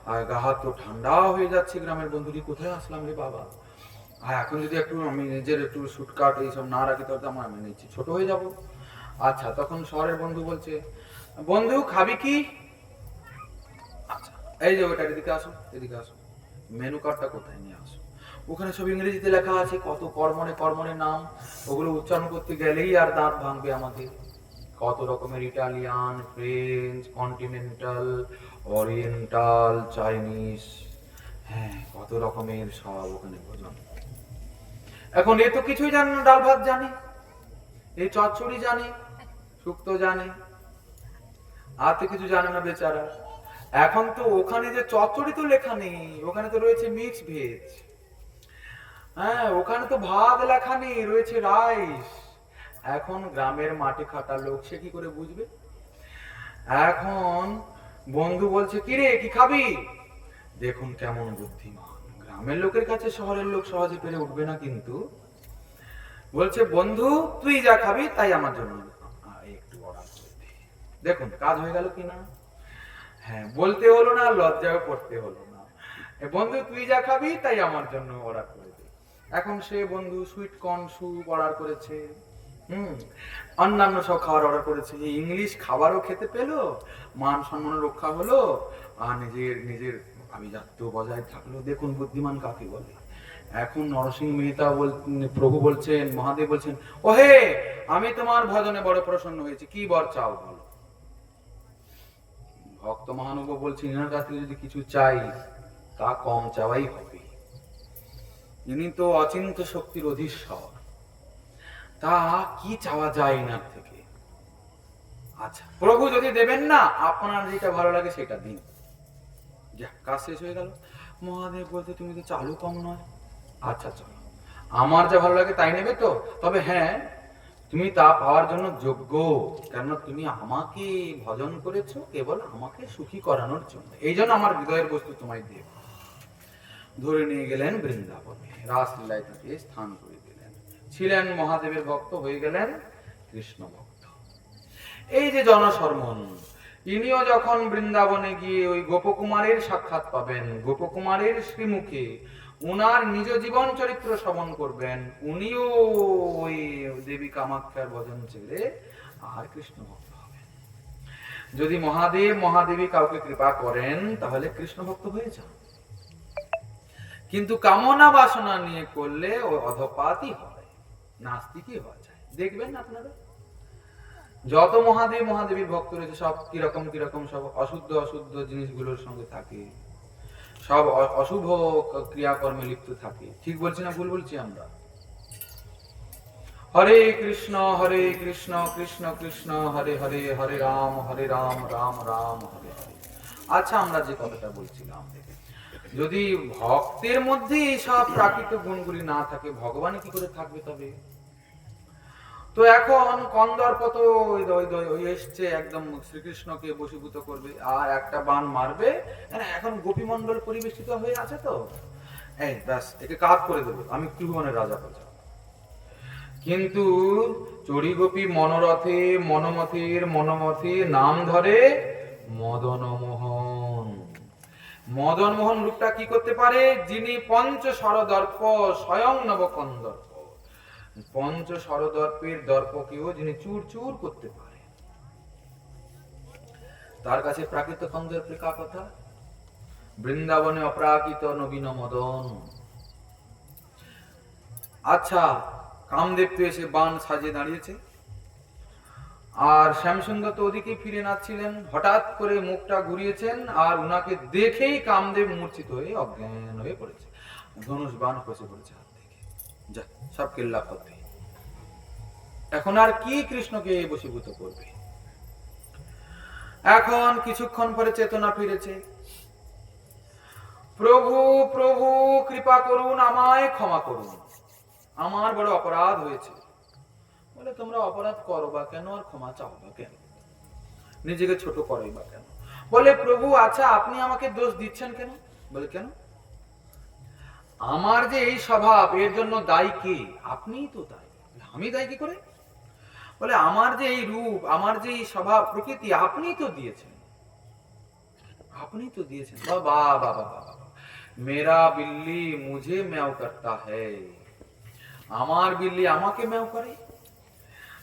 আর গা হাত তো ঠান্ডা হয়ে যাচ্ছে। গ্রামের বন্ধুটি কোথায় আসলাম রে বাবা, আর এখন যদি একটু আমি নিজের একটু শুটকাট এইসব না রাখি তাহলে আমার আমি নিচ্ছি ছোট হয়ে যাব। আচ্ছা, তখন শহরের বন্ধু বলছে বন্ধু খাবি কি? আচ্ছা এই যে ওটা, এদিকে আসো, এদিকে আসো, মেনু কার্ডটা কোথায় নিয়ে আসো। ওখানে সব ইংরেজিতে লেখা আছে, কত কর্মণে কর্মণে নাম, ওগুলো উচ্চারণ করতে গেলেই আর দাঁত ভাঙবে আমাদের। কত রকমের Italian, French, continental, oriental, Chinese, হ্যাঁ কত রকমের সব ওখানে ভোজন। এখন এ তো কিছুই জানে না, ডাল ভাত জানে, এই চচ্চড়ি জানে, শুক্তো জানে, আর তো কিছু জানে না বেচারা। এখন তো ওখানে যে চচ্চড়ি তো লেখা নেই, ওখানে তো রয়েছে মিক্স ভেজ। হ্যাঁ, ওখানে তো ভাত লেখা নেই, রয়েছে রাইস। এখন গ্রামের মাটি খাটা লোক সে কি করে বুঝবে? এখন বন্ধু বলছে কি রে কি খাবি? দেখুন কেমন বুদ্ধিমান, গ্রামের লোকের কাছে শহরের লোক সহজে পেরে উঠবে না, কিন্তু বলছে বন্ধু তুই যা খাবি তাই আমার জন্য একটু অর্ডার করে দে। দেখুন কাজ হয়ে গেল কিনা। হ্যাঁ, বলতে হলো না, লজ্জাও করতে হলো না, বন্ধু তুই যা খাবি তাই আমার জন্য অর্ডার করে দে। এখন সে বন্ধু সুইট কর্ন স্যুপ অর্ডার করেছে, অন্যান্য সব খাবার অর্ডার করেছে। ইংলিশ খাবারও খেতে পেলো, মান সম্মান রক্ষা হলো, আর নিজের নিজের আভিজাত্য বজায় থাকলো। দেখুন বুদ্ধিমান কাকে বলে। এখন নরসিংহ মেহতা প্রভু বলছেন, মহাদেব বলছেন ওহে আমি তোমার ভজনে বড় প্রসন্ন হয়েছি, কি বর চাও বলো। ভক্ত মহানুভব বলছেন এনার কাছ থেকে যদি কিছু চাই তা কম চাওয়াই হবে, ইনি তো অচিন্ত শক্তির অধীশ্বর, তা কি চাওয়া যায় এনার থেকে। আচ্ছা প্রভু যদি দেবেন না, আপনার যেটা ভালো লাগে সেটা দিন। যা, কাজ শেষ হয়ে গেল। মহাদেব বলতে তুমি তো চালু কম নয়। আচ্ছা চলো, আমার যা ভালো লাগে তাই নেবে তো, তবে হ্যাঁ তুমি তা পাওয়ার জন্য যোগ্য, কেননা তুমি আমাকে ভজন করেছো কেবল আমাকে সুখী করানোর জন্য, এই জন্য আমার হৃদয়ের বস্তু তোমায় দেব। ধরে নিয়ে গেলেন বৃন্দাবনে, রাসলীলায় তাকে স্থান করে দিলেন। ছিলেন মহাদেবের ভক্ত, হয়ে গেলেন কৃষ্ণ ভক্ত। এই যে জনশর্মণ, ইনিও যখন বৃন্দাবনে গিয়ে ওই গোপকুমারের সাক্ষাৎ পাবেন, গোপকুমারের শ্রীমুখে উনার নিজ জীবন চরিত্র শ্রবণ করবেন, উনিও ওই দেবী কামাখ্যার ভজন ছেড়ে আর কৃষ্ণ ভক্ত হবেন। যদি মহাদেব মহাদেবী কাউকে কৃপা করেন তাহলে কৃষ্ণ ভক্ত হয়ে যান, কিন্তু কামনা বাসনা নিয়ে করলে ও অধপাতই হয়, নাস্তিকই হওয়া যায়। দেখবেন আপনারা যত মহাদেব মহাদেবীর ভক্ত রয়েছে সব কিরকম কিরকম সব অশুদ্ধ অশুদ্ধ জিনিসগুলোর সঙ্গে থাকে, সব অশুভ ক্রিয়াকর্মে লিপ্ত থাকে। ঠিক বলছি না ভুল বলছি আমরা? হরে কৃষ্ণ কৃষ্ণ কৃষ্ণ হরে হরে, হরে রাম রাম রাম হরে হরে। আচ্ছা, আমরা যে কথাটা বলছিলাম, যদি ভক্তের মধ্যে এইসব প্রাকৃত গুণগুলি না থাকে, ভগবানে কি করে থাকবে তবে? তো এখন কন্দর্প তো এসছে একদম শ্রীকৃষ্ণকে বশীভূত করবে, আর একটা বাণ মারবে। এখন গোপীমণ্ডল পরিবেষ্টিত হয়ে আছে, তো এই ব্যাস একে কাজ করে দেবো, আমি ত্রিভুবনের রাজা প্রজা। কিন্তু চড়ি গোপী মনোরথে মনোমথের মনোমথে নাম ধরে মদন মোহন। মদন মোহন রূপটা কি করতে পারে? যিনি পঞ্চ সরদর্প স্বয়ং নবকন্দর্প, পঞ্চ সরদর্পের দর্পকেও যিনি চুর চুর করতে পারে, তার কাছে প্রাকৃত কন্দর্পের কা কথা? বৃন্দাবনে অপ্রাকৃত নবীন মদন। আচ্ছা, কামদেব তো এসে বান সাজিয়ে দাঁড়িয়েছে, আর শ্যামসুন্দর তো ওদিকেই ফিরে নাচছিলেন। হঠাৎ করে মুখটা ঘুরিয়েছেন, আর উনাকে দেখেই কামদেব মূর্ছিত হয়ে অজ্ঞান হয়ে পড়েছে। ধনুষ বান খসে পড়েছে হাত থেকে, যা সব কেল্লা ফতে। এখন আর কি কৃষ্ণকে বশীভূত করবে? এখন কিছুক্ষণ পরে চেতনা ফিরেছে। প্রভু প্রভু কৃপা করুন, আমায় ক্ষমা করুন, আমার বড় অপরাধ হয়েছে। বলে তোমরা অপরাধ করো বা কেন, আর ক্ষমা চাও বা কেন, নিজেকে ছোট করো বা কেন? বলে প্রভু আচ্ছা আপনি আমাকে দোষ দিচ্ছেন কেন? বলে কেন? আমার যে এই স্বভাব এর জন্য দায়ী কে? আপনিই তো দায়ী। আমি দায়ী কি করে? বলে আমার যে এই রূপ, আমার যে এই স্বভাব প্রকৃতি আপনিই তো দিয়েছেন, আপনিই তো দিয়েছেন। বাবা বাবা বাবা, মেরা বিল্লি মুঝে ম্যাও করতা হ্যায়, আমার বিল্লি আমাকে ম্যাও করে।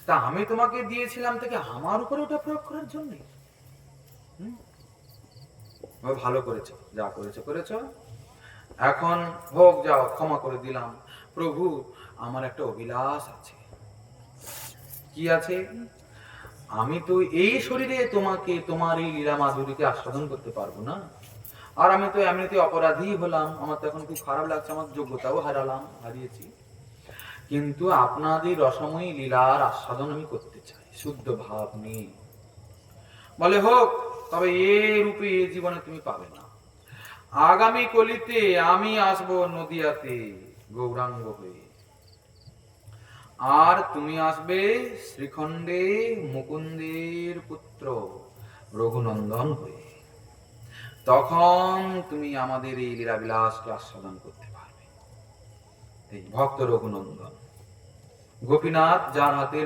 তা আমি তোমাকে দিয়েছিলাম থেকে আমার উপরে ওটা প্রয়োগ করার জন্য? ভালো করেছো, যা করেছো করেছো, এখন হোক, যাও, ক্ষমা করে দিলাম। প্রভু আমার একটা অভিলাষ আছে। কি আছে? আমি তো এই শরীরে তোমাকে, তোমার এই লীলা মাধুরীকে আস্বাদন করতে পারবো না। আর আমি তো এমনিতে অপরাধী হলাম, আমার তো এখন খুব খারাপ লাগছে, আমার যোগ্যতাও হারিয়েছি। কিন্তু আপনাদের রসময়ী লীলার আস্বাদন আমি করতে চাই, শুদ্ধ ভাব নিয়ে। বলে হোক, তবে এ রূপে এ জীবনে তুমি পাবে না। আগামী কলিতে আমি আসব নদিয়াতে গৌরাঙ্গ হয়ে, আর তুমি আসবে শ্রীখণ্ডে মুকুন্দের পুত্র রঘুনন্দন হয়ে। তখন তুমি আমাদের এই লীলা বিলাসকে আস্বাদন করতে পারবে। এই ভক্ত রঘুনন্দন গোপীনাথ, যার হাতে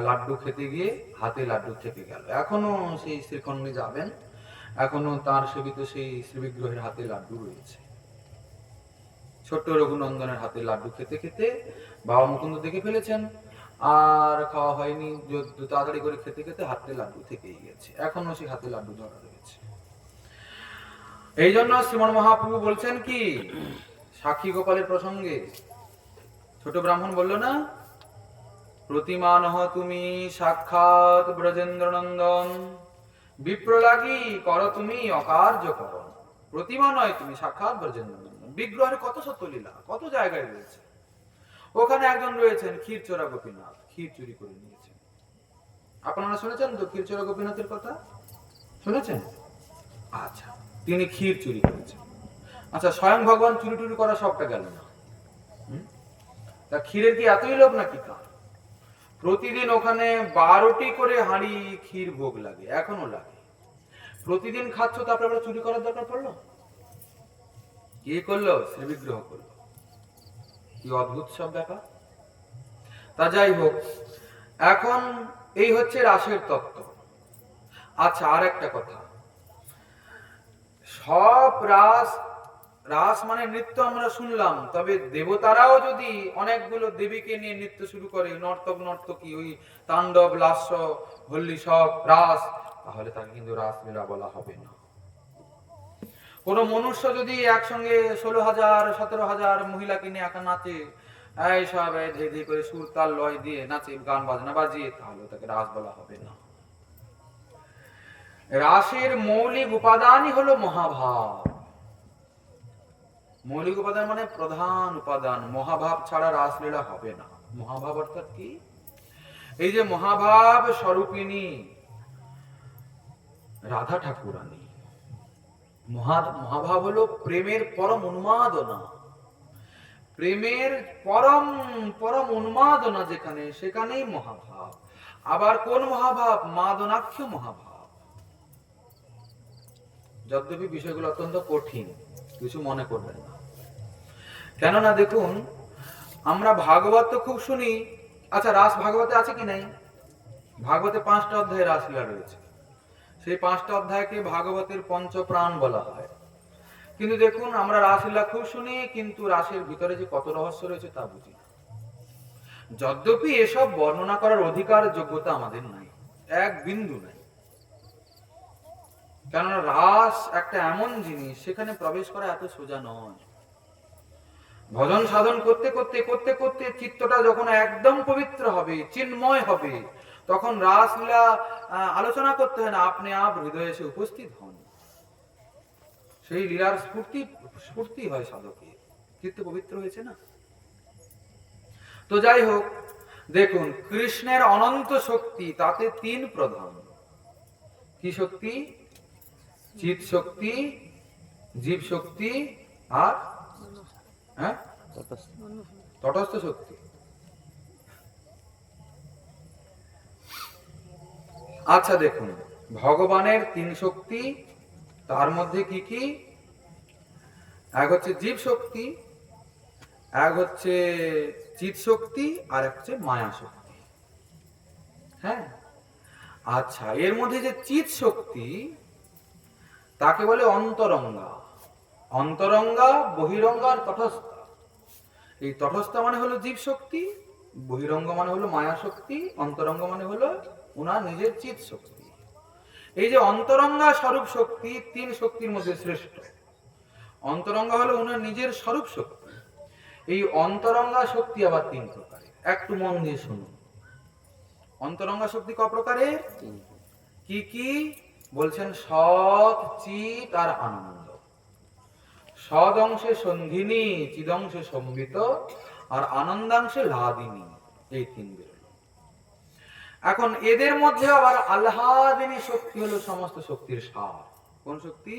লাড্ডু খেতে গিয়ে হাতে লাড্ডু থেকে গেল, এখনো সেই শ্রীখণ্ডে যাবেন, এখনো তার সেবিত সেই শ্রীবিগ্রহের হাতে লাড্ডু রয়েছে। ছোট্ট রঘুনন্দনের হাতে লাড্ডু খেতে খেতে বাবা মুকুন্দ দেখে ফেলেছেন, আর খাওয়া হয়নি, তাড়াতাড়ি করে খেতে খেতে হাতে লাড্ডু থেকেই গেছে, এখনো সেই হাতে লাড্ডু ধরা রয়েছে। এই জন্য শ্রীমন মহাপ্রভু বলছেন কি সাক্ষী গোপালের প্রসঙ্গে, ছোট ব্রাহ্মণ বলল না, প্রতিমানহ তুমি সাক্ষাৎ ব্রজেন্দ্র নন্দন, বিপ্র লাগি করো তুমি অকার্য করণ। প্রতিমা নয়, তুমি সাক্ষাৎ ব্রজেন্দ্র নন্দন। বিগ্রহের কত সত্যলীলা, কত জায়গায় রয়েছে। ওখানে একজন রয়েছেন ক্ষীরচোরা গোপীনাথ, ক্ষীর চুরি করে নিয়েছেন। আপনারা শুনেছেন তো ক্ষীরচোরা গোপীনাথের কথা? শুনেছেন? আচ্ছা, তিনি ক্ষীর চুরি করেছেন। আচ্ছা, স্বয়ং ভগবান চুরি টুরি করা সবটা গেল না, তা ক্ষীরের কি এতই লোভ নাকি তার? প্রতিদিন ওখানে 12টি করে হাঁড়ি ক্ষীর ভোগ লাগে, এখনো লাগে। প্রতিদিন খাচ্ছ, তারপরে চুরি করার দরকার পড়লো? কি করলো? শ্রীবিগ্রহ করলো। কি অদ্ভুত সব ব্যাপার। তা যাই হোক, এখন এই হচ্ছে রাসের তত্ত্ব। আচ্ছা, আর একটা কথা, সব রাস, রাস মানে নৃত্য আমরা শুনলাম, তবে দেবতারাও যদি অনেকগুলো দেবীকে নিয়ে নৃত্য শুরু করে, নর্তক নর্তকী, ওই তাণ্ডব লাস্য হল্লি সব রাস, তাহলে তাকে কিন্তু রাসলীলা বলা হবে না। কোন মনুষ্য যদি একসঙ্গে 16,000 17,000 মহিলাকে নিয়ে একা নাচে, এই সব ধীরে ধীরে করে সুর তাল লয় দিয়ে নাচে, গান বাজনা বাজিয়ে, তাহলে তাকে রাস বলা হবে না। রাসের মৌলিক উপাদানই হলো মহাভাব। মৌলিক উপাদান মানে প্রধান উপাদান। মহাভাব ছাড়া রাসলীলা হবে না। মহাভাব অর্থাৎ কি? এই যে মহাভাব স্বরূপিনী রাধা ঠাকুরানী, মহাভাব হলো প্রেমের পরম উন্মাদনা। প্রেমের পরম পরম উন্মাদনা যেখানে, সেখানেই মহাভাব। আবার কোন মহাভাব? মাদনাক্ষ মহাভাব। যদ্যপি বিষয়গুলো অত্যন্ত কঠিন, কিছু মনে করবেন না। কেননা দেখুন, আমরা ভাগবত তো খুব শুনি। আচ্ছা, রাস ভাগবতে আছে কি নাই? ভাগবতে 5টা অধ্যায়ে রাসলীলা রয়েছে। সেই 5টা অধ্যায়কে ভাগবতের পঞ্চপ্রাণ বলা হয়। কিন্তু দেখুন আমরা রাসলীলা খুব শুনি, কিন্তু রাসের ভিতরে যে কত রহস্য রয়েছে তা বুঝি না। যদ্যপি এসব বর্ণনা করার অধিকার যোগ্যতা আমাদের নাই, এক বিন্দু নাই। কেননা রাস একটা এমন জিনিস, সেখানে প্রবেশ করা এত সোজা নয়। ভজন সাধন করতে করতে করতে করতে চিত্তটা যখন একদম পবিত্র হবে, চিন্ময় হবে, তখন রাসলীলা আলোচনা করতে হয় না, আপনি আপ হৃদয়ে এসে উপস্থিত হন। সেই লীলার স্ফূর্তি হয় সাধকের, চিত্ত পবিত্র হয়েছে না। তো যাই হোক, দেখুন কৃষ্ণের অনন্ত শক্তি, তাতে তিন প্রধান। কি শক্তি? চিৎ শক্তি, জীব শক্তি, আর তটস্থ শক্তি। আচ্ছা দেখুন, ভগবানের তিন শক্তি, তার মধ্যে কি কি? এক হচ্ছে জীব শক্তি, এক হচ্ছে চিৎ শক্তি, আর এক হচ্ছে মায়া শক্তি। হ্যাঁ, আচ্ছা, এর মধ্যে যে চিৎ শক্তি, তাকে বলে অন্তরঙ্গা। অন্তরঙ্গা, বহিরঙ্গা আর তটস্থ। এই তটস্থ মানে হলো জীব শক্তি, বহিরঙ্গ মানে হলো মায়া শক্তি, অন্তরঙ্গ মানে হলো উনার নিজের চিৎ শক্তি। এই যে অন্তরঙ্গা স্বরূপ শক্তি, তিন শক্তির মধ্যে শ্রেষ্ঠ। অন্তরঙ্গা হলো উনার নিজের স্বরূপ শক্তি। এই অন্তরঙ্গা শক্তি আবার তিন প্রকারের, একটু মন দিয়ে শুনুন। অন্তরঙ্গা শক্তি ক প্রকারের? কি কি বলছেন? সৎ, চিৎ আর আনন্দ। সদ অংশে সন্ধিনী, চিদংশে সম্বিত, আর আনন্দাংশে লাদিনী। এই তিন বেরোল। এখন এদের মধ্যে আবার আহ্লাদিনী শক্তি হলো সমস্ত শক্তির সার। কোন শক্তি?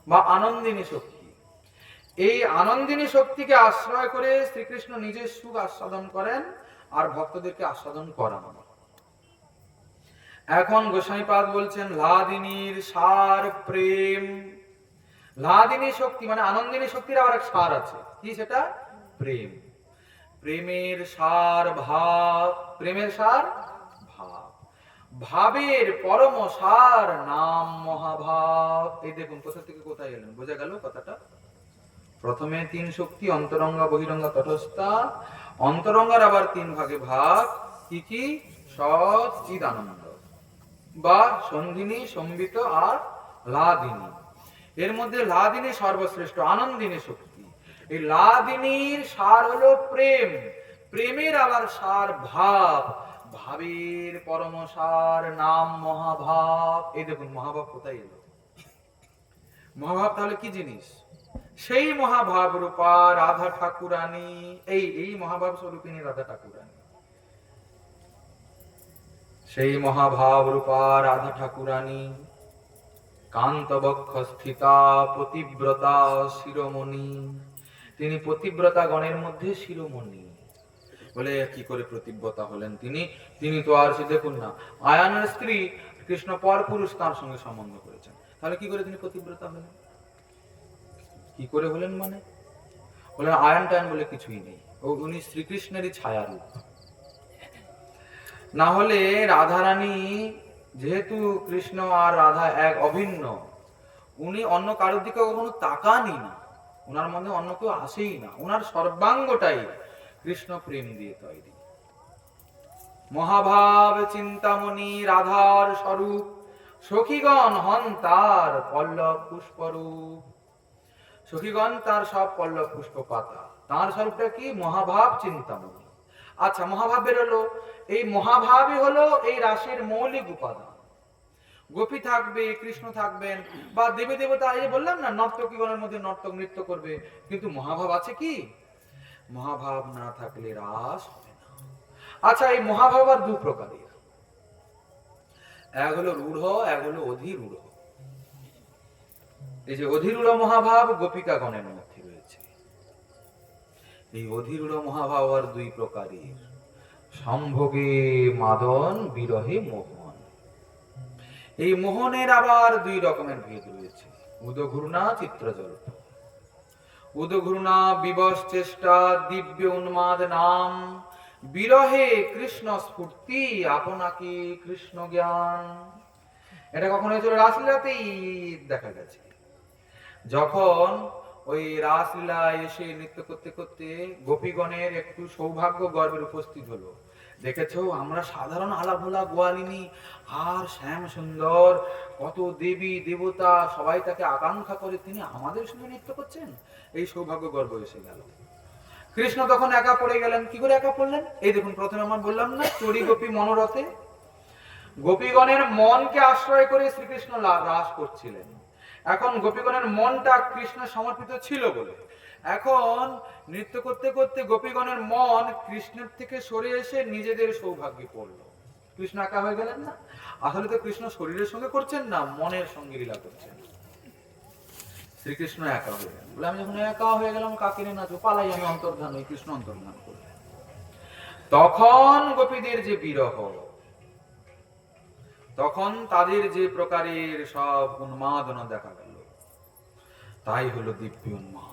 বা আনন্দিনী শক্তি। এই আনন্দিনী শক্তিকে আশ্রয় করে শ্রীকৃষ্ণ নিজের সুখ আস্বাদন করেন আর ভক্তদেরকে আস্বাদন করান। এখন গোসাইপাদ বলছেন লাদিনীর সার প্রেম। লাদিনী শক্তি মানে আনন্দিনী শক্তির আবার এক সার আছে। কি সেটা? প্রেম। প্রেমের সার ভাব। প্রেমের সার ভাব। ভাবের পরম সার নাম মহাভাব। এই দেখুন কোথা থেকে কোথায় এলেন, বোঝা গেল কথাটা? প্রথমে তিন শক্তি, অন্তরঙ্গা, বহিরঙ্গা, তটস্থা। অন্তরঙ্গার আবার তিন ভাগে ভাগ। কি কি? সৎ, চিদ, আনন্দ, বা সন্ধিনী, সম্বিত আর লাদিনী। এর মধ্যে লাদিনী সর্বশ্রেষ্ঠ, আনন্দিনী শক্তি। এই লাদিনীর সার হলো প্রেম, প্রেমের আবার সার ভাব, ভাবের পরম সার নাম মহাভাব। এই দেখুন মহাভাব কোথায় এলো? মহাভাব তাহলে কি জিনিস? সেই মহাভাব রূপা রাধা ঠাকুরানী। এই মহাভাব স্বরূপিনী রাধা ঠাকুরানী। সেই মহাভাব রূপা রাধা ঠাকুরানী কান্তবক্ষ স্থিতা পতিব্রতা শিরোমণি। তিনি পতিব্রতা গণের মধ্যে শিরোমণি। বলে কি করে পতিব্রতা হলেন তিনি? তিনি তো আর সে দেখুন না, আয়ানের স্ত্রী কৃষ্ণ পর পুরুষ তার সঙ্গে সম্বন্ধ করেছেন, তাহলে কি করে তিনি পতিব্রতা হলেন? কি করে হলেন মানে? বলেন আয়ান টায়ান বলে কিছুই নেই, উনি শ্রীকৃষ্ণেরই ছায়া রূপ। না হলে রাধারানী, যেহেতু কৃষ্ণ আর রাধা এক অভিন্ন, উনি অন্য কারোর দিকে কখনো তাকানই না, উনার মধ্যে অন্য কেউ আসেই না, উনার সর্বাঙ্গটাই কৃষ্ণ প্রেম দিয়ে তৈরি। মহাভাব চিন্তামণি রাধার স্বরূপ, সখীগণ হন তার পল্লব পুষ্পরূপ। সখীগণ তার সব পল্লব পুষ্প পাতা, তার স্বরূপটা কি? মহাভাব চিন্তামণি। আচ্ছা, মহাভাব বেরোলো। এই মহাভাবই হলো এই রাসের মৌলিক উপাদান। গোপী থাকবে, কৃষ্ণ থাকবেন, বা দেবী দেবতা, এই বললাম না নর্তকীগণের মধ্যে নর্তক নৃত্য করবে, কিন্তু মহাভাব আছে কি? মহাভাব না থাকলে রাস হবে না। আচ্ছা, এই মহাভাব আর দু প্রকারের, এক হলো রূঢ়, এক হলো অধিরূঢ়। এই যে অধিরূঢ় মহাভাব গোপিকাগণের মধ্যে রয়েছে। এই অধিরূঢ় মহাভাব আর দুই প্রকারের, সম্ভোগে মাদন, বিরহে মোহন। এই মোহনের আবার দুই রকমের ভেদ রয়েছে, উদঘূর্ণা, চিত্রজল্প। উদঘূর্ণা বিবশ চেষ্টা, দিব্য উন্মাদ নাম, বিরহে কৃষ্ণ স্ফূর্তি, আপনাকে কৃষ্ণ জ্ঞান। এটা কখন হয়েছিল? রাসলীলাতেই দেখা গেছে। যখন ওই রাসলীলা এসে নৃত্য করতে করতে গোপীগণের একটু সৌভাগ্য গর্বের উপস্থিত হলো, দেখেছো আমরা সাধারণ আলাভোলা গোয়ালিনী, আর শ্যাম সুন্দর কত দেবী দেবতা সবাই তাকে আকাঙ্ক্ষা করে, তিনি আমাদের সঙ্গে নৃত্য করছেন, এই সৌভাগ্য গর্ব এসে গেল। কৃষ্ণ তখন একা পড়ে গেলেন। কি করে একা পড়লেন? এই দেখুন, প্রথমে আমার বললাম না, চড়ি গোপী মনোরথে গোপীগণের মনকে আশ্রয় করে শ্রীকৃষ্ণ রাস করছিলেন। এখন গোপীগণের মনটা কৃষ্ণ সমর্পিত ছিল বলে এখন নৃত্য করতে করতে গোপীগণের মন কৃষ্ণের থেকে সরে এসে নিজেদের সৌভাগ্যে পড়ল। কৃষ্ণ একা হয়ে গেলেন না? আসলে তো কৃষ্ণ শরীরের সঙ্গে করছেন না, মনের সঙ্গে লীলা করছেন। শ্রীকৃষ্ণ একা হয়ে গেলেন। বলে আমি যখন একা হয়ে গেলাম, কাকে নিয়ে নাচবো, পালাই আমি অন্তর্ধান হই। কৃষ্ণ অন্তর্ধান করলেন। তখন গোপীদের যে বিরহ, তখন তাদের যে প্রকারের সব উন্মাদনা দেখা গেল, তাই হলো দিব্য উন্মাদ।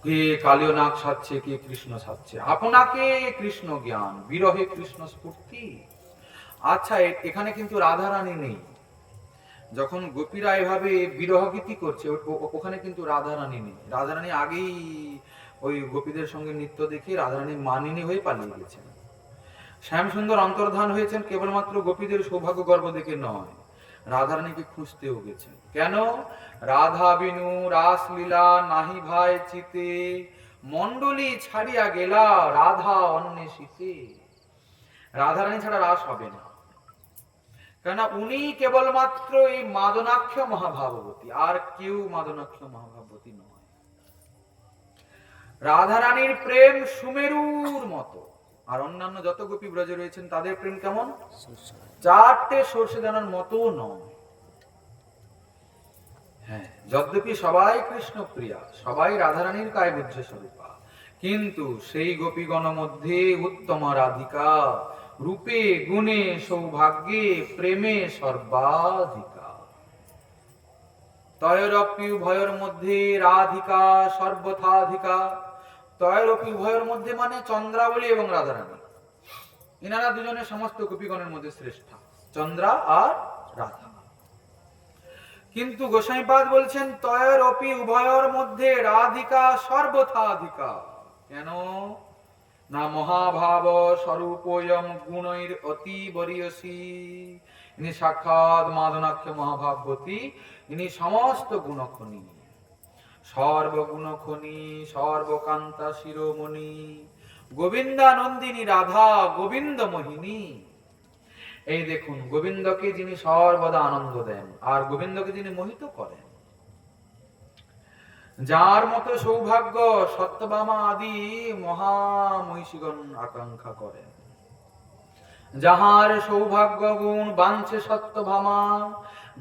কে কালীয় নাগ সাজছে, কে কৃষ্ণ সাজছে, আপনাকে কৃষ্ণ জ্ঞান, বিরহে কৃষ্ণ স্ফূর্তি। আচ্ছা, এখানে কিন্তু রাধারানী নেই। যখন গোপীরা এভাবে বিরহ গীতি করছে, ওখানে কিন্তু রাধারানী নেই। রাধারানী আগেই ওই গোপীদের সঙ্গে নৃত্য দেখে রাধারানী মানিনী হয়ে পালিয়ে গেছেন। শ্যাম সুন্দর অন্তর্ধান হয়েছেন কেবলমাত্র গোপীদের সৌভাগ্য গর্ব দেখে নয়, রাধারানীকে খুঁজতেও গেছেন। কেন? রাধা বিনু রাসলীলা নাহি ভাই চিতে, মন্ডলী ছাড়িয়া গেলা রাধা অন্বেষিতে। রাধারানী ছাড়া রাস হবে না, কেন উনি কেবলমাত্র এই মাদনাক্ষ মহাভাগবতী, আর কেউ মাদনাক্ষ মহাভাগবতী নয়। রাধারানীর প্রেম সুমেরুর মতো, আর অন্যান্য যত গোপী ব্রজে রয়েছেন তাদের প্রেম কেমন? চারটে সর্ষে দানার মতো নয়। হ্যাঁ, যদ্যপি সবাই কৃষ্ণ প্রিয়া, সবাই রাধারানীর কায়বুদ্ধ স্বরূপা, কিন্তু সেই গোপীগণ মধ্যে উত্তম রাধিকা রূপে গুণে সৌভাগ্যে প্রেমে সর্বাধিকা। তয়রপি উভয়ের মধ্যে রাধিকা সর্বথাধিকা। তয়রপি উভয়ের মধ্যে মানে চন্দ্রাবলী এবং রাধারানী, এনারা দুজনের সমস্ত গোপীগণের মধ্যে শ্রেষ্ঠা, চন্দ্রা আর রাধা। কিন্তু গোসাইপাদ বলছেন তয়রপি উভয়ের মধ্যে রাধিকা সর্বথাধিকা। কেন না? মহাভাব স্বরূপয়ম গুণৈর অতি বরিয়সী। ইনি সাক্ষাৎ মাদনাক্ষ মহাভাবতী, ইনি সমস্ত গুণখনি, সর্বগুণখনি, সর্বকান্তা শিরোমণি, গোবিন্দানন্দিনী রাধা গোবিন্দ মোহিনী। এই দেখুন, গোবিন্দকে যিনি সর্বদা আনন্দ দেন আর গোবিন্দকে যিনি মোহিত করেন, যার মতো সৌভাগ্য সত্যভামা আদি মহামহিষীগণ আকাঙ্ক্ষা করেন। যাহার সৌভাগ্য গুণ বাঞ্ছে সত্যভামা,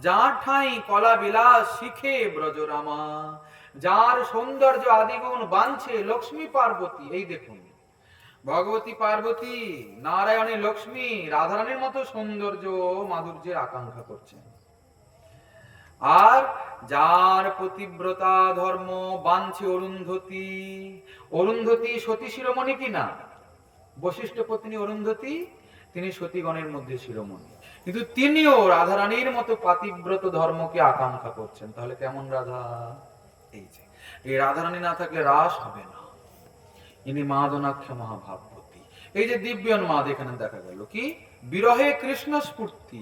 যার ঠাঁই কলা বিলাস শিখে ব্রজরামা, যার সৌন্দর্য আদিগুণ বাঞ্ছে লক্ষ্মী পার্বতী। এই দেখুন, ভগবতী পার্বতী, নারায়ণী লক্ষ্মী, রাধারানীর মতো সৌন্দর্য মাধুর্যের আকাঙ্ক্ষা করছেন। আর যার পতিব্রতা ধর্ম বাঞ্ছে অরুন্ধতী। অরুন্ধতী সতী শিরোমণি কিনা? বশিষ্ঠ পত্নী অরুন্ধতী, তিনি সতীগণের মধ্যে শিরোমণি, কিন্তু তিনিও রাধারানীর মতো পাতিব্রত ধর্মকে আকাঙ্ক্ষা করছেন। তাহলে কেমন রাধা? এই যে এই রাধারানী না থাকলে রাস হবে না। ইনি মাদনাক্ষ মহাভাবতী। এই যে দিব্যন মাদ এখানে দেখা গেল কি? বিরহে কৃষ্ণ স্ফূর্তি।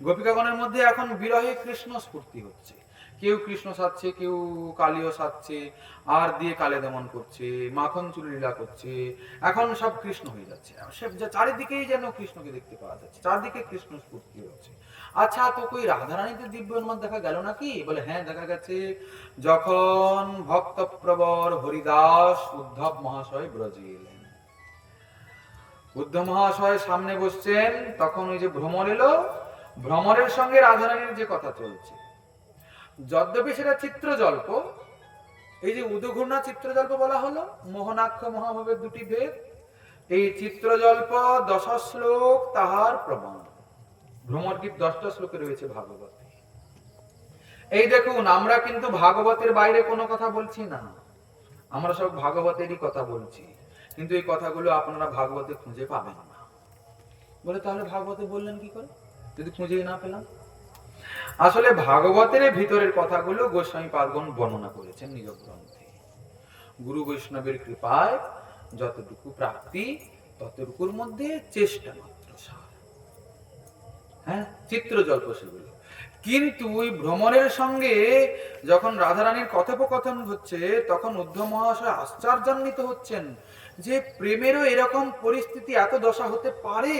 গোপিকাগণের মধ্যে এখন বিরহে কৃষ্ণ স্ফূর্তি হচ্ছে। কেউ কৃষ্ণ সাজছে, কেউ কালীয় সাজছে, আর দিয়ে কালে দমন করছে, মাখন চুরি লীলা করছে। এখন সব কৃষ্ণ হয়ে যাচ্ছে, চারিদিকেই যেন কৃষ্ণকে দেখতে পাওয়া যাচ্ছে, চারদিকে কৃষ্ণ স্ফূর্তি হচ্ছে। আচ্ছা, তো কই রাধারানীতে দিব্য উন্মাদ দেখা গেল নাকি? বলে হ্যাঁ, দেখা গেছে। যখন ভক্তপ্রবর হরিদাস উদ্ধব মহাশয় ব্রজে এলেন, উদ্ধব মহাশয় সামনে বসছেন, তখন ওই যে ভ্রমর এলো, ভ্রমরের সঙ্গে রাধারানীর যে কথা চলছে, যদ্যপি সেটা চিত্রজল্প, এই যে উদঘূর্ণা চিত্রজল্প বলা হলো, মোহনাক্ষ মহাভাবের দুটি ভেদ, এই চিত্রজল্প 10 শ্লোক তাহার প্রমাণ। ভ্রমর গীত 10টা শ্লোকে রয়েছে ভাগবতে। এই দেখুন, আমরা কিন্তু ভাগবতের বাইরে কোনো কথা বলছি না, আমরা সব ভাগবতেরই কথা বলছি, কিন্তু এই কথাগুলো আপনারা ভাগবতে খুঁজে পাবেন না। বলে তাহলে ভাগবতে বললেন কি করে যদি খুঁজেই না পেলাম? আসলে ভাগবতের ভিতরের কথাগুলো গোস্বামী পাদগণ বর্ণনা করেছেন নিজ গ্রন্থে। গুরু বৈষ্ণবের কৃপায় যতটুকু প্রাপ্তি ততটুকুর মধ্যে চেষ্টা মাত্র সার। হ্যাঁ, চিত্রজল্প সেগুলো। কিন্তু ওই ভ্রমণের সঙ্গে যখন রাধারানীর কথোপকথন হচ্ছে, তখন উদ্ধব মহাশয় আশ্চর্যান্বিত হচ্ছেন যে প্রেমেরও এরকম পরিস্থিতি, এত দশা হতে পারে।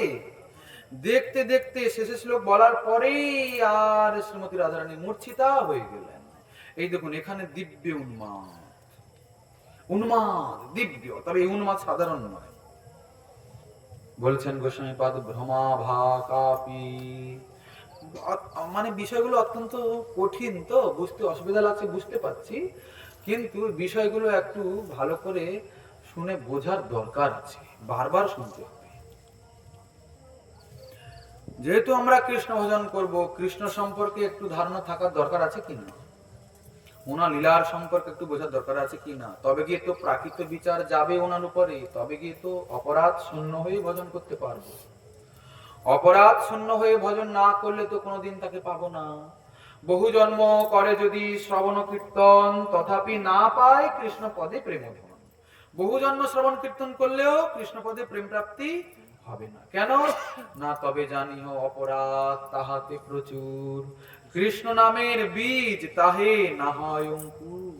দেখতে দেখতে শেষে শ্লোক বলার পরেই আর শ্রীমতী রাধারানী মূর্ছিতা হয়ে গেলেন। এই দেখুন, এখানে দিব্য উন্মাদ, উন্মাদ দিব্য, তবে এই উন্মাদ সাধারণ নয়। বলছেন গোস্বামীপাদ, ভ্রমাভা কাপি, মানে বিষয়গুলো অত্যন্ত কঠিন, তো বুঝতে অসুবিধা লাগছে, বুঝতে পারছি, কিন্তু বিষয়গুলো একটু ভালো করে শুনে বোঝার দরকার আছে, বারবার শুনতে হবে। যেহেতু আমরা কৃষ্ণ ভজন করব, কৃষ্ণ সম্পর্কে একটু ধারণা থাকার দরকার আছে কিনা, ওনার লীলার সম্পর্কে একটু বোঝার দরকার আছে কিনা, তবে গিয়ে তো প্রাকৃত বিচার যাবে ওনার উপরে, তবে গিয়ে তো অপরাধ শূন্য হয়ে ভজন করতে পারবো। অপরাধ শূন্য হয়ে ভজন না করলে তো কোনোদিন তাকে পাবো না। বহু জন্ম করে যদি শ্রবণ কীর্তন, তথাপি না পায় কৃষ্ণ পদে প্রেমধন। বহু জন্ম শ্রবণ কীর্তন করলেও কৃষ্ণ পদে প্রেম প্রাপ্তি হবে না। কেন না? তবে জানিও অপরাধ তাহাতে প্রচুর, কৃষ্ণ নামের বীজ তাহে না হয় অঙ্কুর।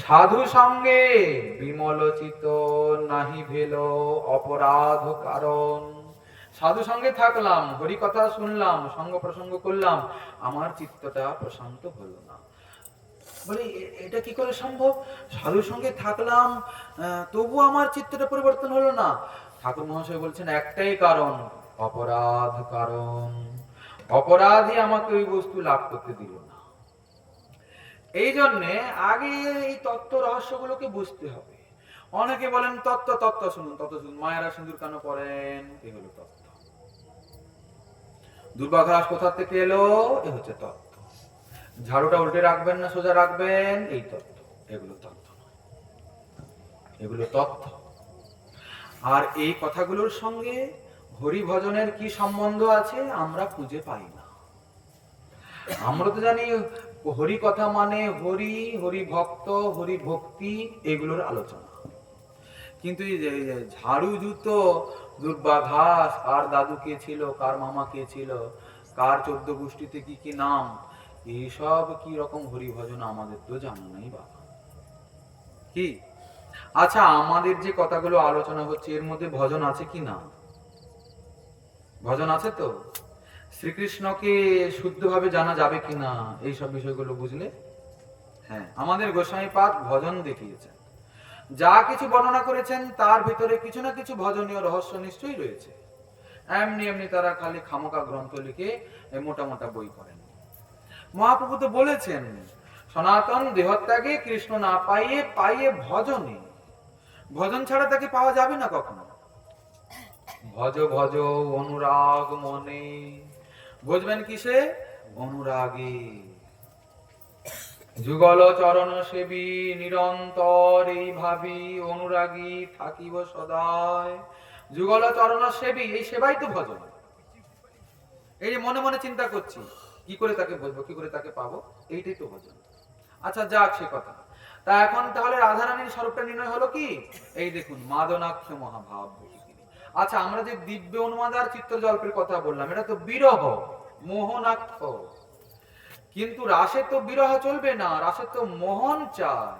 সাধু সঙ্গে বিমলোচিত নাহি ভেল অপরাধ কারণ। সাধু সঙ্গে থাকলাম, হরি কথা শুনলাম, সঙ্গ প্রসঙ্গ করলাম, আমার চিত্তটা প্রশান্ত হলো না। বলে এটা কি করে সম্ভব? সাধু সঙ্গে থাকলাম, তবু আমার চিত্তটা পরিবর্তন হলো না। ঠাকুর মহাশয় বলছেন একটাই কারণ, অপরাধ কারণ। অপরাধী আমাকে ওই বস্তু লাভ করতে দিল না। এই জন্যে আগে এই তত্ত্ব রহস্যগুলোকে বুঝতে হবে। অনেকে বলেন তত্ত্ব, তত্ত্ব শুনুন, তত্ত্ব শুনুন, মায়েরা সিঁদুর কেন পড়েন, এ হলো তত্ত্ব। দুর্বাঘাস কোথা থেকে এলো, এ হচ্ছে তত্ত্ব। ঝাড়ুটা উল্টে রাখবেন না সোজা রাখবেন, এই তত্ত্ব। এগুলো তত্ত্ব নয়, এগুলো তত্ত্ব। আর এই কথাগুলোর সঙ্গে হরি ভজনের কি সম্বন্ধ আছে আমরা খুঁজে পাই না। আমরা তো জানি হরি কথা মানে হরি, হরি ভক্ত, হরি ভক্তি, এগুলোর আলোচনা। কিন্তু এই যে ঝাড়ু জুতো, দুর্বাঘাস, কার দাদু কে ছিল, কার মামা কে ছিল, কার 14 গোষ্ঠীতে কি কি নাম, এইসব কি রকম হরি ভজন আমাদের তো জানা নাই বাবা। কি আচ্ছা, আমাদের যে কথাগুলো আলোচনা হচ্ছে এর মধ্যে ভজন আছে কি না? ভজন আছে তো? শ্রীকৃষ্ণকে শুদ্ধভাবে জানা যাবে কিনা এইসব বিষয়গুলো বুঝলে? হ্যাঁ, আমাদের গোস্বামীপাদ ভজন দেখিয়েছেন, যা কিছু বর্ণনা করেছেন তার ভিতরে কিছু না কিছু ভজনীয় রহস্য নিশ্চয়ই রয়েছে। এমনি এমনি তারা খালি খামোকা গ্রন্থ লিখে মোটা মোটা বই করেন। মহাপ্রভু তো বলেছেন, সনাতন দেহত্যাগে কৃষ্ণ না পাইয়ে পাইয়ে ভজনে, ভজন ছাড়া তাকে পাওয়া যাবে না কখনো। ভজ ভজ অনুরাগ মনে, বুঝবেন কিসে? অনুরাগে। যুগল চরণ সেবী নিরন্তর এই ভাবি, অনুরাগী থাকিব সদায়। যুগল চরণ সেবী, এই সেবাই তো ভজন। এই যে মনে মনে চিন্তা করছি কি করে তাকে বুঝবো, কি করে তাকে পাবো, এইটাই তো ভজন। আচ্ছা যাক সে কথা। তা এখন তাহলে রাধারানীর স্বরূপটা নির্ণয় হলো কি? এই দেখুন, মাদনাক্ষ মহাভাব। আচ্ছা, আমরা যে দিব্য উন্মাদ আর চিত্তজল্পের কথা বললাম, এটা তো বিরহ, মোহনাক্ষ। কিন্তু রাসে তো বিরহ চলবে না, রাসে তো মোহন চাই।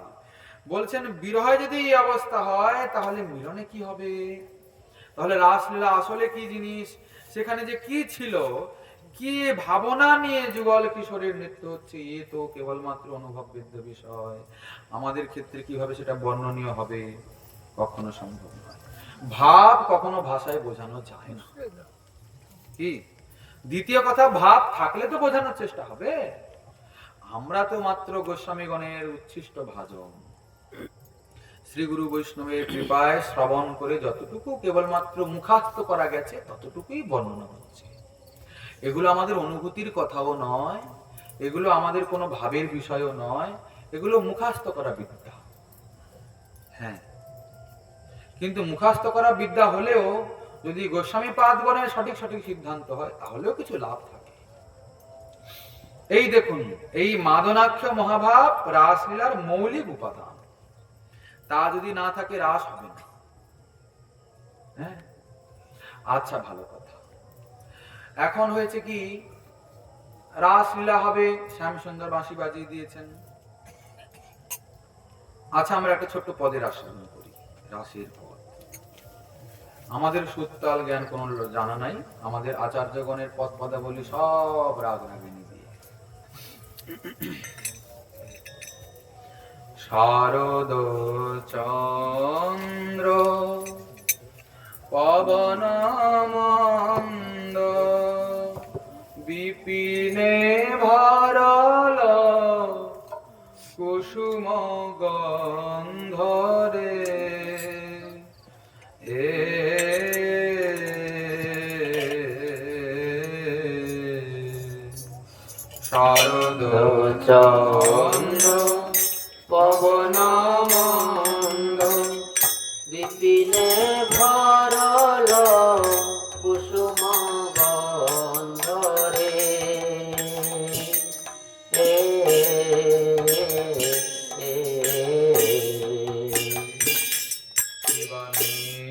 বলছেন বিরহে যদি এই অবস্থা হয় তাহলে মিলনে কি হবে? তাহলে রাসলীলা আসলে কি জিনিস, সেখানে যে কি ছিল, কি ভাবনা নিয়ে যুগল কিশোরের নৃত্য হচ্ছে, এ তো কেবলমাত্র অনুভববিদ্ধ বিষয়। আমাদের ক্ষেত্রে কিভাবে সেটা বর্ণনীয় হবে, কখনো সম্ভব নয়। ভাব কখনো ভাষায় বোঝানো যায় না। কি দ্বিতীয় কথা, ভাব থাকলে তো বোঝানোর চেষ্টা হবে। আমরা তো মাত্র গোস্বামীগণের উচ্ছিষ্ট ভাজন, শ্রী গুরু বৈষ্ণবের কৃপায় শ্রবণ করে যতটুকু কেবলমাত্র মুখাস্ত করা গেছে ততটুকুই বর্ণনা হচ্ছে। এগুলো আমাদের অনুভূতির কথাও নয়, এগুলো আমাদের কোনো ভাবের বিষয়ও নয়, এগুলো মুখাস্ত করা বিদ্যা। হ্যাঁ, কিন্তু মুখাস্ত করা বিদ্যা হলেও যদি গোস্বামী পাদগণের সঠিক সঠিক সিদ্ধান্ত হয় তাহলেও কিছু লাভ থাকে। এই দেখুন, এই মাদনাক্ষ মহাভাব রাসলীলার মৌলিক উপাদান, তা যদি না থাকে রাস হবে না। হ্যাঁ, আচ্ছা, ভালো কথা। এখন হয়েছে কি, রাসলীলা হবে, শ্যামসুন্দর বাঁশি বাজিয়ে দিয়েছেন। আচ্ছা, আমরা একটা ছোট্ট পদের আস্বাদন করি, রাসের পদ। আমাদের সুত্তাল জ্ঞান কোন জানা নাই, আমাদের আচার্যগণের পদ পদাবলী সব রাগ রাগিনী দিয়ে। শারদ চন্দ্র পবন মন্দ বিপিনে ভরল কুসুম গন্ধরে শারদ চন্দ্র পবন মন্দ বিপিনে ভরল কুসুম গন্ধরে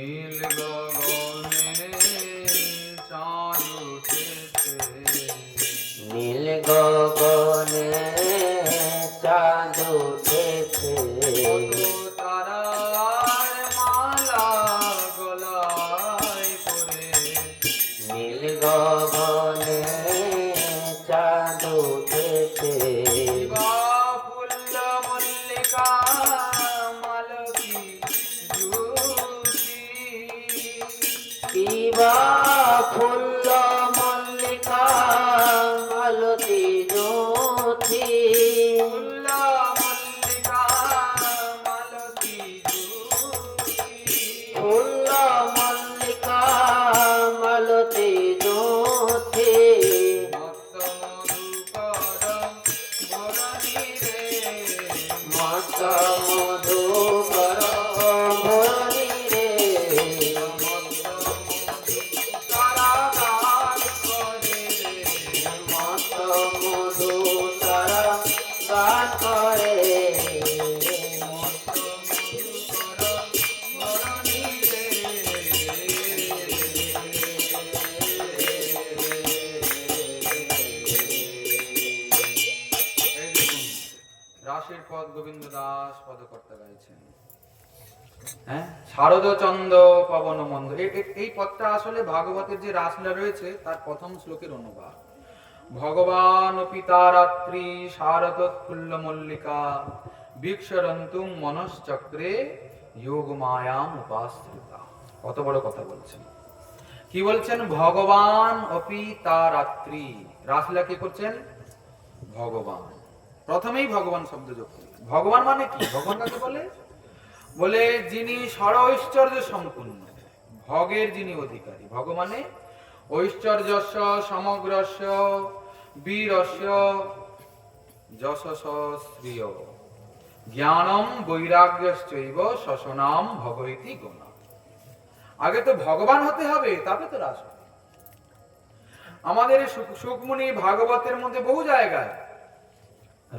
নীল গগনে চাঁদ উঠেছে, নীল গগনে চাঁদ উঠেছে, তারার মালা গলায় পড়ে, নীল গগনে চাঁদ উঠেছে, শিবা ফুল্ল মল্লিকা মালতী জুতি, শিবা ফুল্ল মল্লিকা মালতী জ্যোতি, ফুল্ল মল্লিকা মালতী জুতি, ফুল্ল মল্লিকা মালতী জ্যোতি, মত্ত মধুকর বরণী রে, মত মধুকর ভরি রে, মত মধু তারা গান করে, রাসের পদ গোবিন্দ দাস পদকর্তা গাইছেন। হ্যাঁ, শারদ চন্দ্র পবন মন্দ, এই পদটা আসলে ভাগবতের যে রাসলীলা রয়েছে তার প্রথম শ্লোকের অনুবাদ। ভগবান পিতা রাত্রি শারদ ফুল্ল মল্লিকা বিক্ষরন্তুম মনশ্চক্রে যোগ মায়াম উপাশ্রিতা। কত বড় কথা বলছেন, কি বলছেন? ভগবান অপি তা রাত্রি, রাসলীলা কে করছেন? ভগবান। প্রথমেই ভগবান শব্দ যোগ করলেন। ভগবান মানে কি? ভগবান কাকে বলে? বলে যিনি ষড়ৈশ্বর্য সম্পূর্ণ, ভগের যিনি অধিকারী। ভগবানে ঐশ্বর্যস্য সমগ্রস্য বীরস্য যশস শ্রিয় জ্ঞানম বৈরাগ্যশ্চৈব শশনাম ভগৈতি গুণ। আগে তো ভগবান হতে হবে, তারপরে তো রাস হবে। আমাদের সুকমুনি ভাগবতের মধ্যে বহু জায়গায়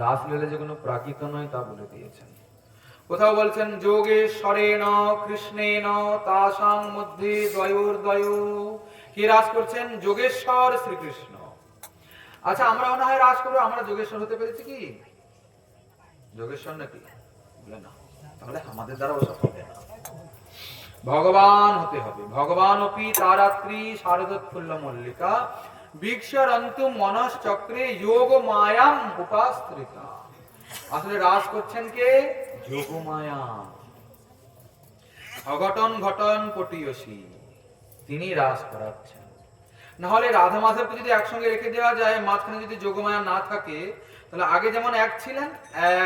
রাসলীলা যে কোনো প্রাকৃত নয় তা বলে দিয়েছেন। কোথাও বলছেন যোগেশ্বরেণ কৃষ্ণেন তাসাং মধ্যে দ্বয়োর্দ্বয়, কি রাস করছেন? যোগেশ্বর শ্রীকৃষ্ণ। আচ্ছা, আমরা মনে হয় রাস করবো, আমরা যোগেশ্বর হতে পেরেছি কি? যোগেশ্বর নাকি? বলে না, তাহলে আমাদের দ্বারা ওসব হবে না। ভগবান হতে হবে। ভগবান অপি তারাত্রি শারদোৎফুল্ল মল্লিকা বিক্ষরন্তু মনশ্চক্রে যোগ মায়াম উপাশ্রিতা। আসলে রাস করছেন কে? যোগ মায়া। অঘটন ঘটন পটিয়সী, তিনি রাস করাচ্ছেন। না হলে রাধা মাধবকে যদি একসঙ্গে রেখে দেওয়া যায়, মাঝখানে যদি যোগমায়া না থাকে, তাহলে আগে যেমন এক ছিলেন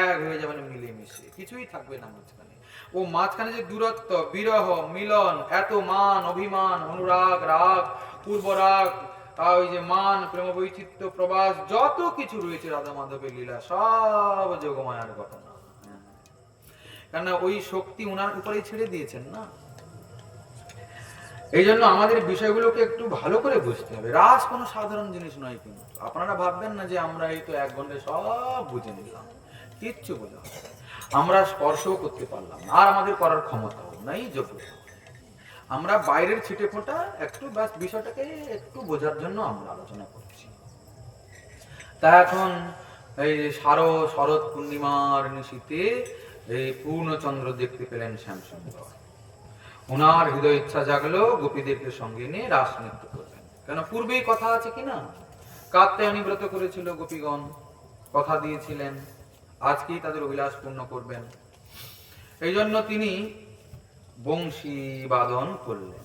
এক হয়ে যাবেন মিলেমিশে, কিছুই থাকবে না মাঝখানে। ও মাঝখানে যে দূরত্ব, বিরহ, মিলন, এত মান, অভিমান, অনুরাগ, রাগ, পূর্ব রাগ, ওই যে মান, প্রেম বৈচিত্র্য, প্রবাস, যত কিছু রয়েছে রাধা মাধবের লীলা, সব যোগমায়ার ঘটনা। কেননা ওই শক্তি উনার উপরেই ছেড়ে দিয়েছেন না। এই জন্য আমাদের বিষয়গুলোকে একটু ভালো করে বুঝতে হবে। রাস কোনো সাধারণ জিনিস নয়, কিন্তু আপনারা ভাববেন না যে আমরা এই তো 1 ঘন্টায় সব বুঝে নিলাম, কিচ্ছু বোঝা হবে না। আমরা স্পর্শও করতে পারলাম না, আর আমাদের করার ক্ষমতাও নাই, যোগ্যতা। আমরা বাইরের ছিটে ফোঁটা একটু ব্যাস বিষয়টাকে একটু বোঝার জন্য আমরা আলোচনা করছি। তা এখন এই শরৎ পূর্ণিমার নিশীতে এই পূর্ণচন্দ্র দেখতে পেলেন শ্যামসুন্দর। ওনার হৃদয় ইচ্ছা জাগলো গোপীদেরকে সঙ্গে নিয়ে রাস নৃত্য করবেন। কেন, পূর্বেই কথা আছে কিনা, কাত্যায়নী ব্রত করেছিল গোপীগণ, কথা দিয়েছিলেন আজকেই তাদের অভিলাষ পূর্ণ করবেন। এই জন্য তিনি বংশী বাদন করলেন।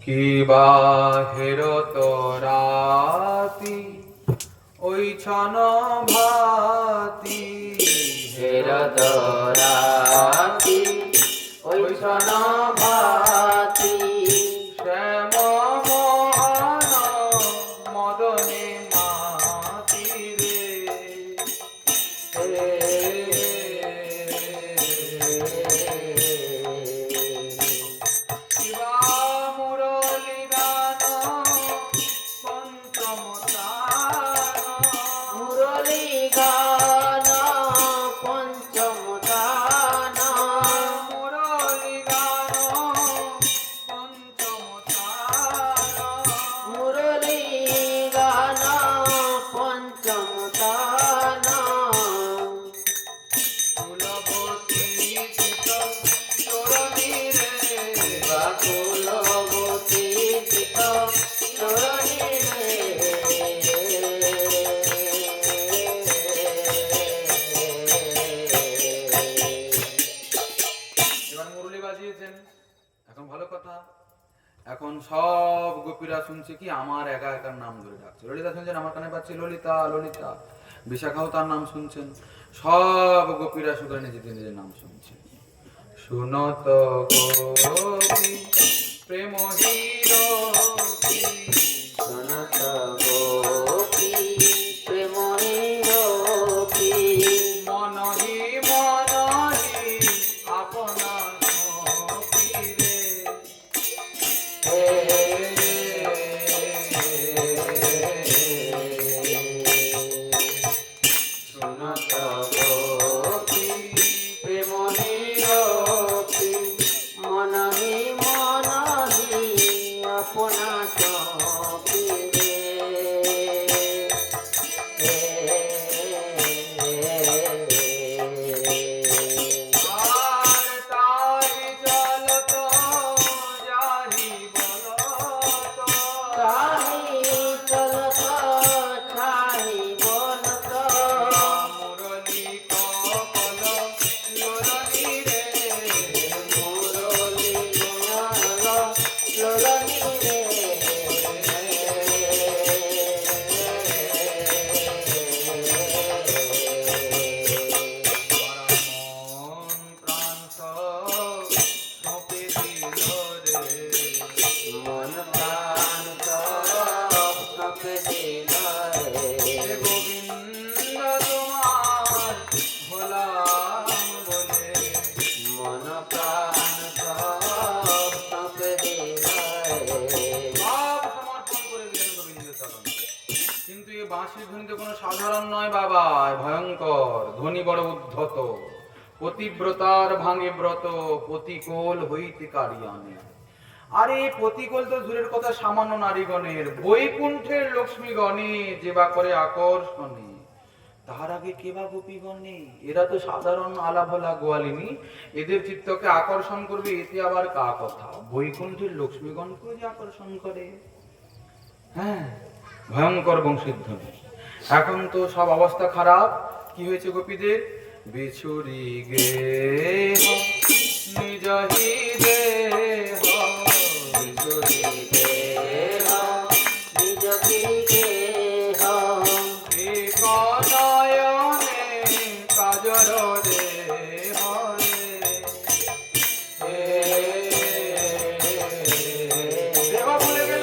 কি বা হেরত রাতি ওই ছন ভাতি, হেরত রাতি ওই ছন ভাতি, শ্যাম মোহন মদনে মাতি রে। শিবা মুরলী গান পঞ্চম তান, মুরলী গান পঞ্চম তান, মুরলী গান পঞ্চম তান, মুরলী গান পঞ্চম তান, কুলবতী চিত তরণী রে, বাকুলবতী চিত তরণী রে। এবার মুরলী বাজিয়েছেন। এখন ভালো কথা, এখন সব গোপীরা শুনছে কি আমার একা একার নাম ধরে ডাকছে। ললিতা শুনছেন, আমার কানে পাচ্ছে ললিতা ললিতা। বিশাখাও তার নাম শুনছেন। সব গোপীরা শুধু নিজেদের নিজের নাম শুনছেন। শুনত গোপী প্রেম হিরতি, সনত গোপী প্রেম নিরপী, মনহি মনহি আপনা সখী রে। সনত গোপী প্রেম নিরপী, মনহি মনহি আপনা সখী রে। আর তাই চলত যাহি বলত, তাহি চলত ছাহি বলত, মুরলী কপল লোলনী রে। মুরলী লোলনী রে। মন প্রাণ সব সঁপে দিল রে। মন প্রাণ সব সঁপে দিল রে। হে গোবিন্দ তোমার হলাম বলে, মন প্রাণ সব সঁপে দিল রে। সব সমর্পণ করে দিলেন গোবিন্দ চরণে। কিন্তু এই বাঁশির ধ্বনি তো কোনো সাধারণ নয় বাবা, ভয়ঙ্কর ধ্বনি, বড় উদ্ধত। পতিব্রতার ভাঙে ব্রত, পতিকোল হইতে কারি আনে। আরে পতিকোল তো দূরের কথা, সামান্য নারীগণের, বৈকুণ্ঠের লক্ষ্মীগণে যে বা করে আকর্ষণে, তার আগে কে বা গোপীগণে? এরা তো সাধারণ আলাভোলা গোয়ালিনী, এদের চিত্তকে আকর্ষণ করবে এতে আবার কা কথা? বৈকুণ্ঠের লক্ষ্মীগণকেও যে আকর্ষণ করে। হ্যাঁ, ভয়ঙ্কর বংশীধ্বনি। এখন তো সব অবস্থা খারাপ। কি হয়েছে গোপীদের? বিছুরি গে নিজ দেহ, বিছুরি দেহ নিজ দেহ, এক নয়নে কাজর দেহ রে। দেহ ভুলে গেছে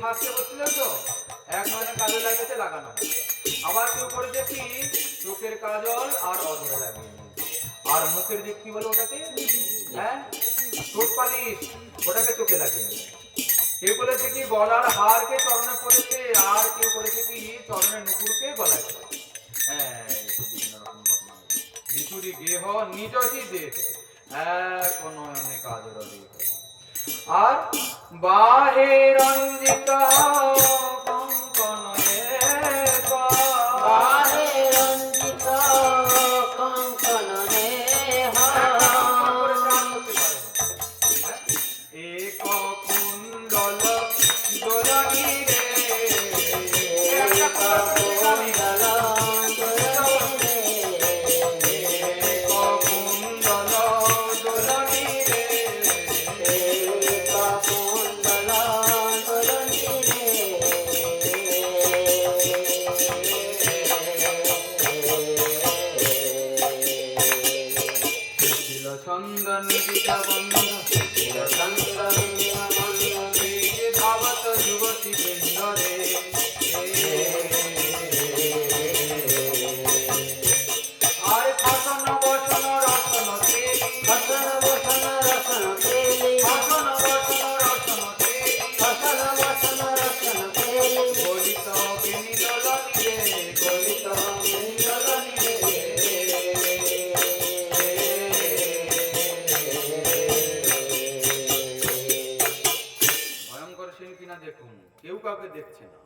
শাকতে বসছিল তো এক নয়নে কাজে লাগিয়েছে লাগানো হলো। আবার কেউ করেছে কি চোখের কাজল আর অধরে লাগিয়ে নিয়েছে। আর মুখের দিক কি বলে ওটাকে, হ্যাঁ ঠোঁট পালিশ, ওটাকে চোখে লাগিয়ে নিয়েছে। কেউ বলেছে কি গলার হারকে চরণে পড়েছে, আর কেউ করেছে কি চরণের নুপুরকে গলায় পড়েছে। হ্যাঁ এইসব বিভিন্ন রকম ঘটনা। নিচুরি গেহ নিজটি দেহ এক নয়নে কাজল দিয়ে। আর বাহে রঞ্জিত কঙ্কনে বাহে রঞ্জিত কঙ্কনে এক কুণ্ডল দোলনি রে কুণ্ডল কুণ্ডল দোলনি রে ছন্দন গীতা বন্ধ ধাবত যুবতী বৃন্দরে আর ফসন বসন রসন তেলি ফসল বসন রসন তেলি ফসন বসন রসন তেলি ফসল বসন রসন তেলি গলিত বিনিদলনি রে গলিত বিনিদলনি রে ভয়ঙ্কর সিন কিনা দেখুন, কেউ কাউকে দেখছে না,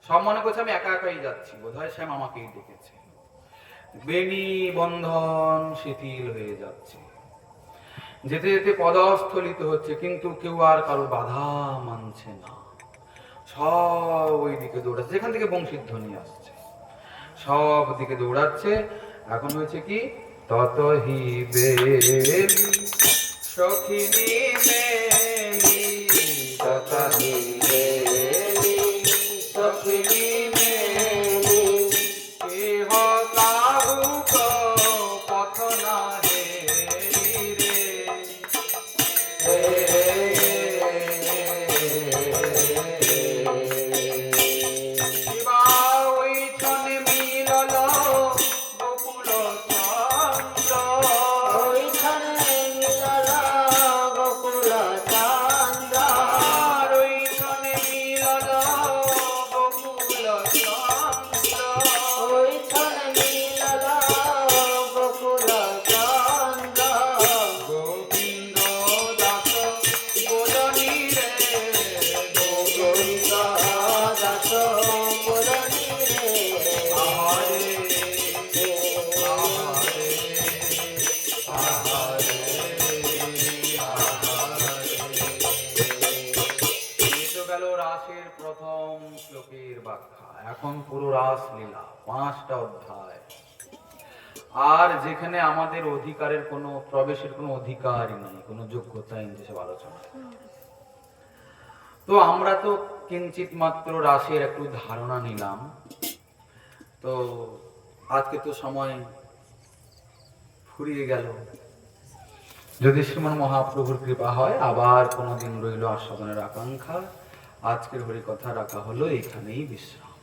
সব মনে করছে আমি একা একাই যাচ্ছি, বোধহয় শ্যাম আমাকেই ডেকেছে। বেণী বন্ধন শিথিল হয়ে যাচ্ছে, যেতে যেতে পদস্থলিত হচ্ছে, কিন্তু কেউ আর কারো বাধা মানছে না। সব ওই দিকে দৌড়াচ্ছে যেখান থেকে বংশীর ধ্বনি আসছে, সব দিকে দৌড়াচ্ছে। এখন হয়েছে কি তত হি বেলি সখিনী মেলি তত হি বেলি সখিনী মেলি কেহ কাহুক পথ না শিবা ওইখানে মিলল গোকুল চন্দ্র ওইখানে মিলল গোকুল চন্দ্র আর ওইখানে মিলল গোকুল চন্দ্র ওইখানে মিলল গোকুল চন্দ্র গোবিন্দ দাস বলনি রে গোবিন্দ দাস বলনি রে আহারে আহারে আহারে এই তো গেল রাসের প্রথম শ্লোকের ব্যাখ্যা। এখন পুরো রাস লীলা 5টা অধ্যায়। আর যেখানে আমাদের অধিকারের কোনো প্রবেশের কোনো অধিকারই নেই, কোনো যোগ্যতা নেই, যেসব আলোচনা। তো আমরা তো কিঞ্চিত মাত্র রাসের একটু ধারণা নিলাম। তো আজকে তো সময় ফুরিয়ে গেল। যদি শ্রীমন মহাপ্রভুর কৃপা হয় আবার কোনোদিন রইল আস্বাদনের আকাঙ্ক্ষা। আজকের হরিকথা রাখা হলো এখানেই বিশ্রাম।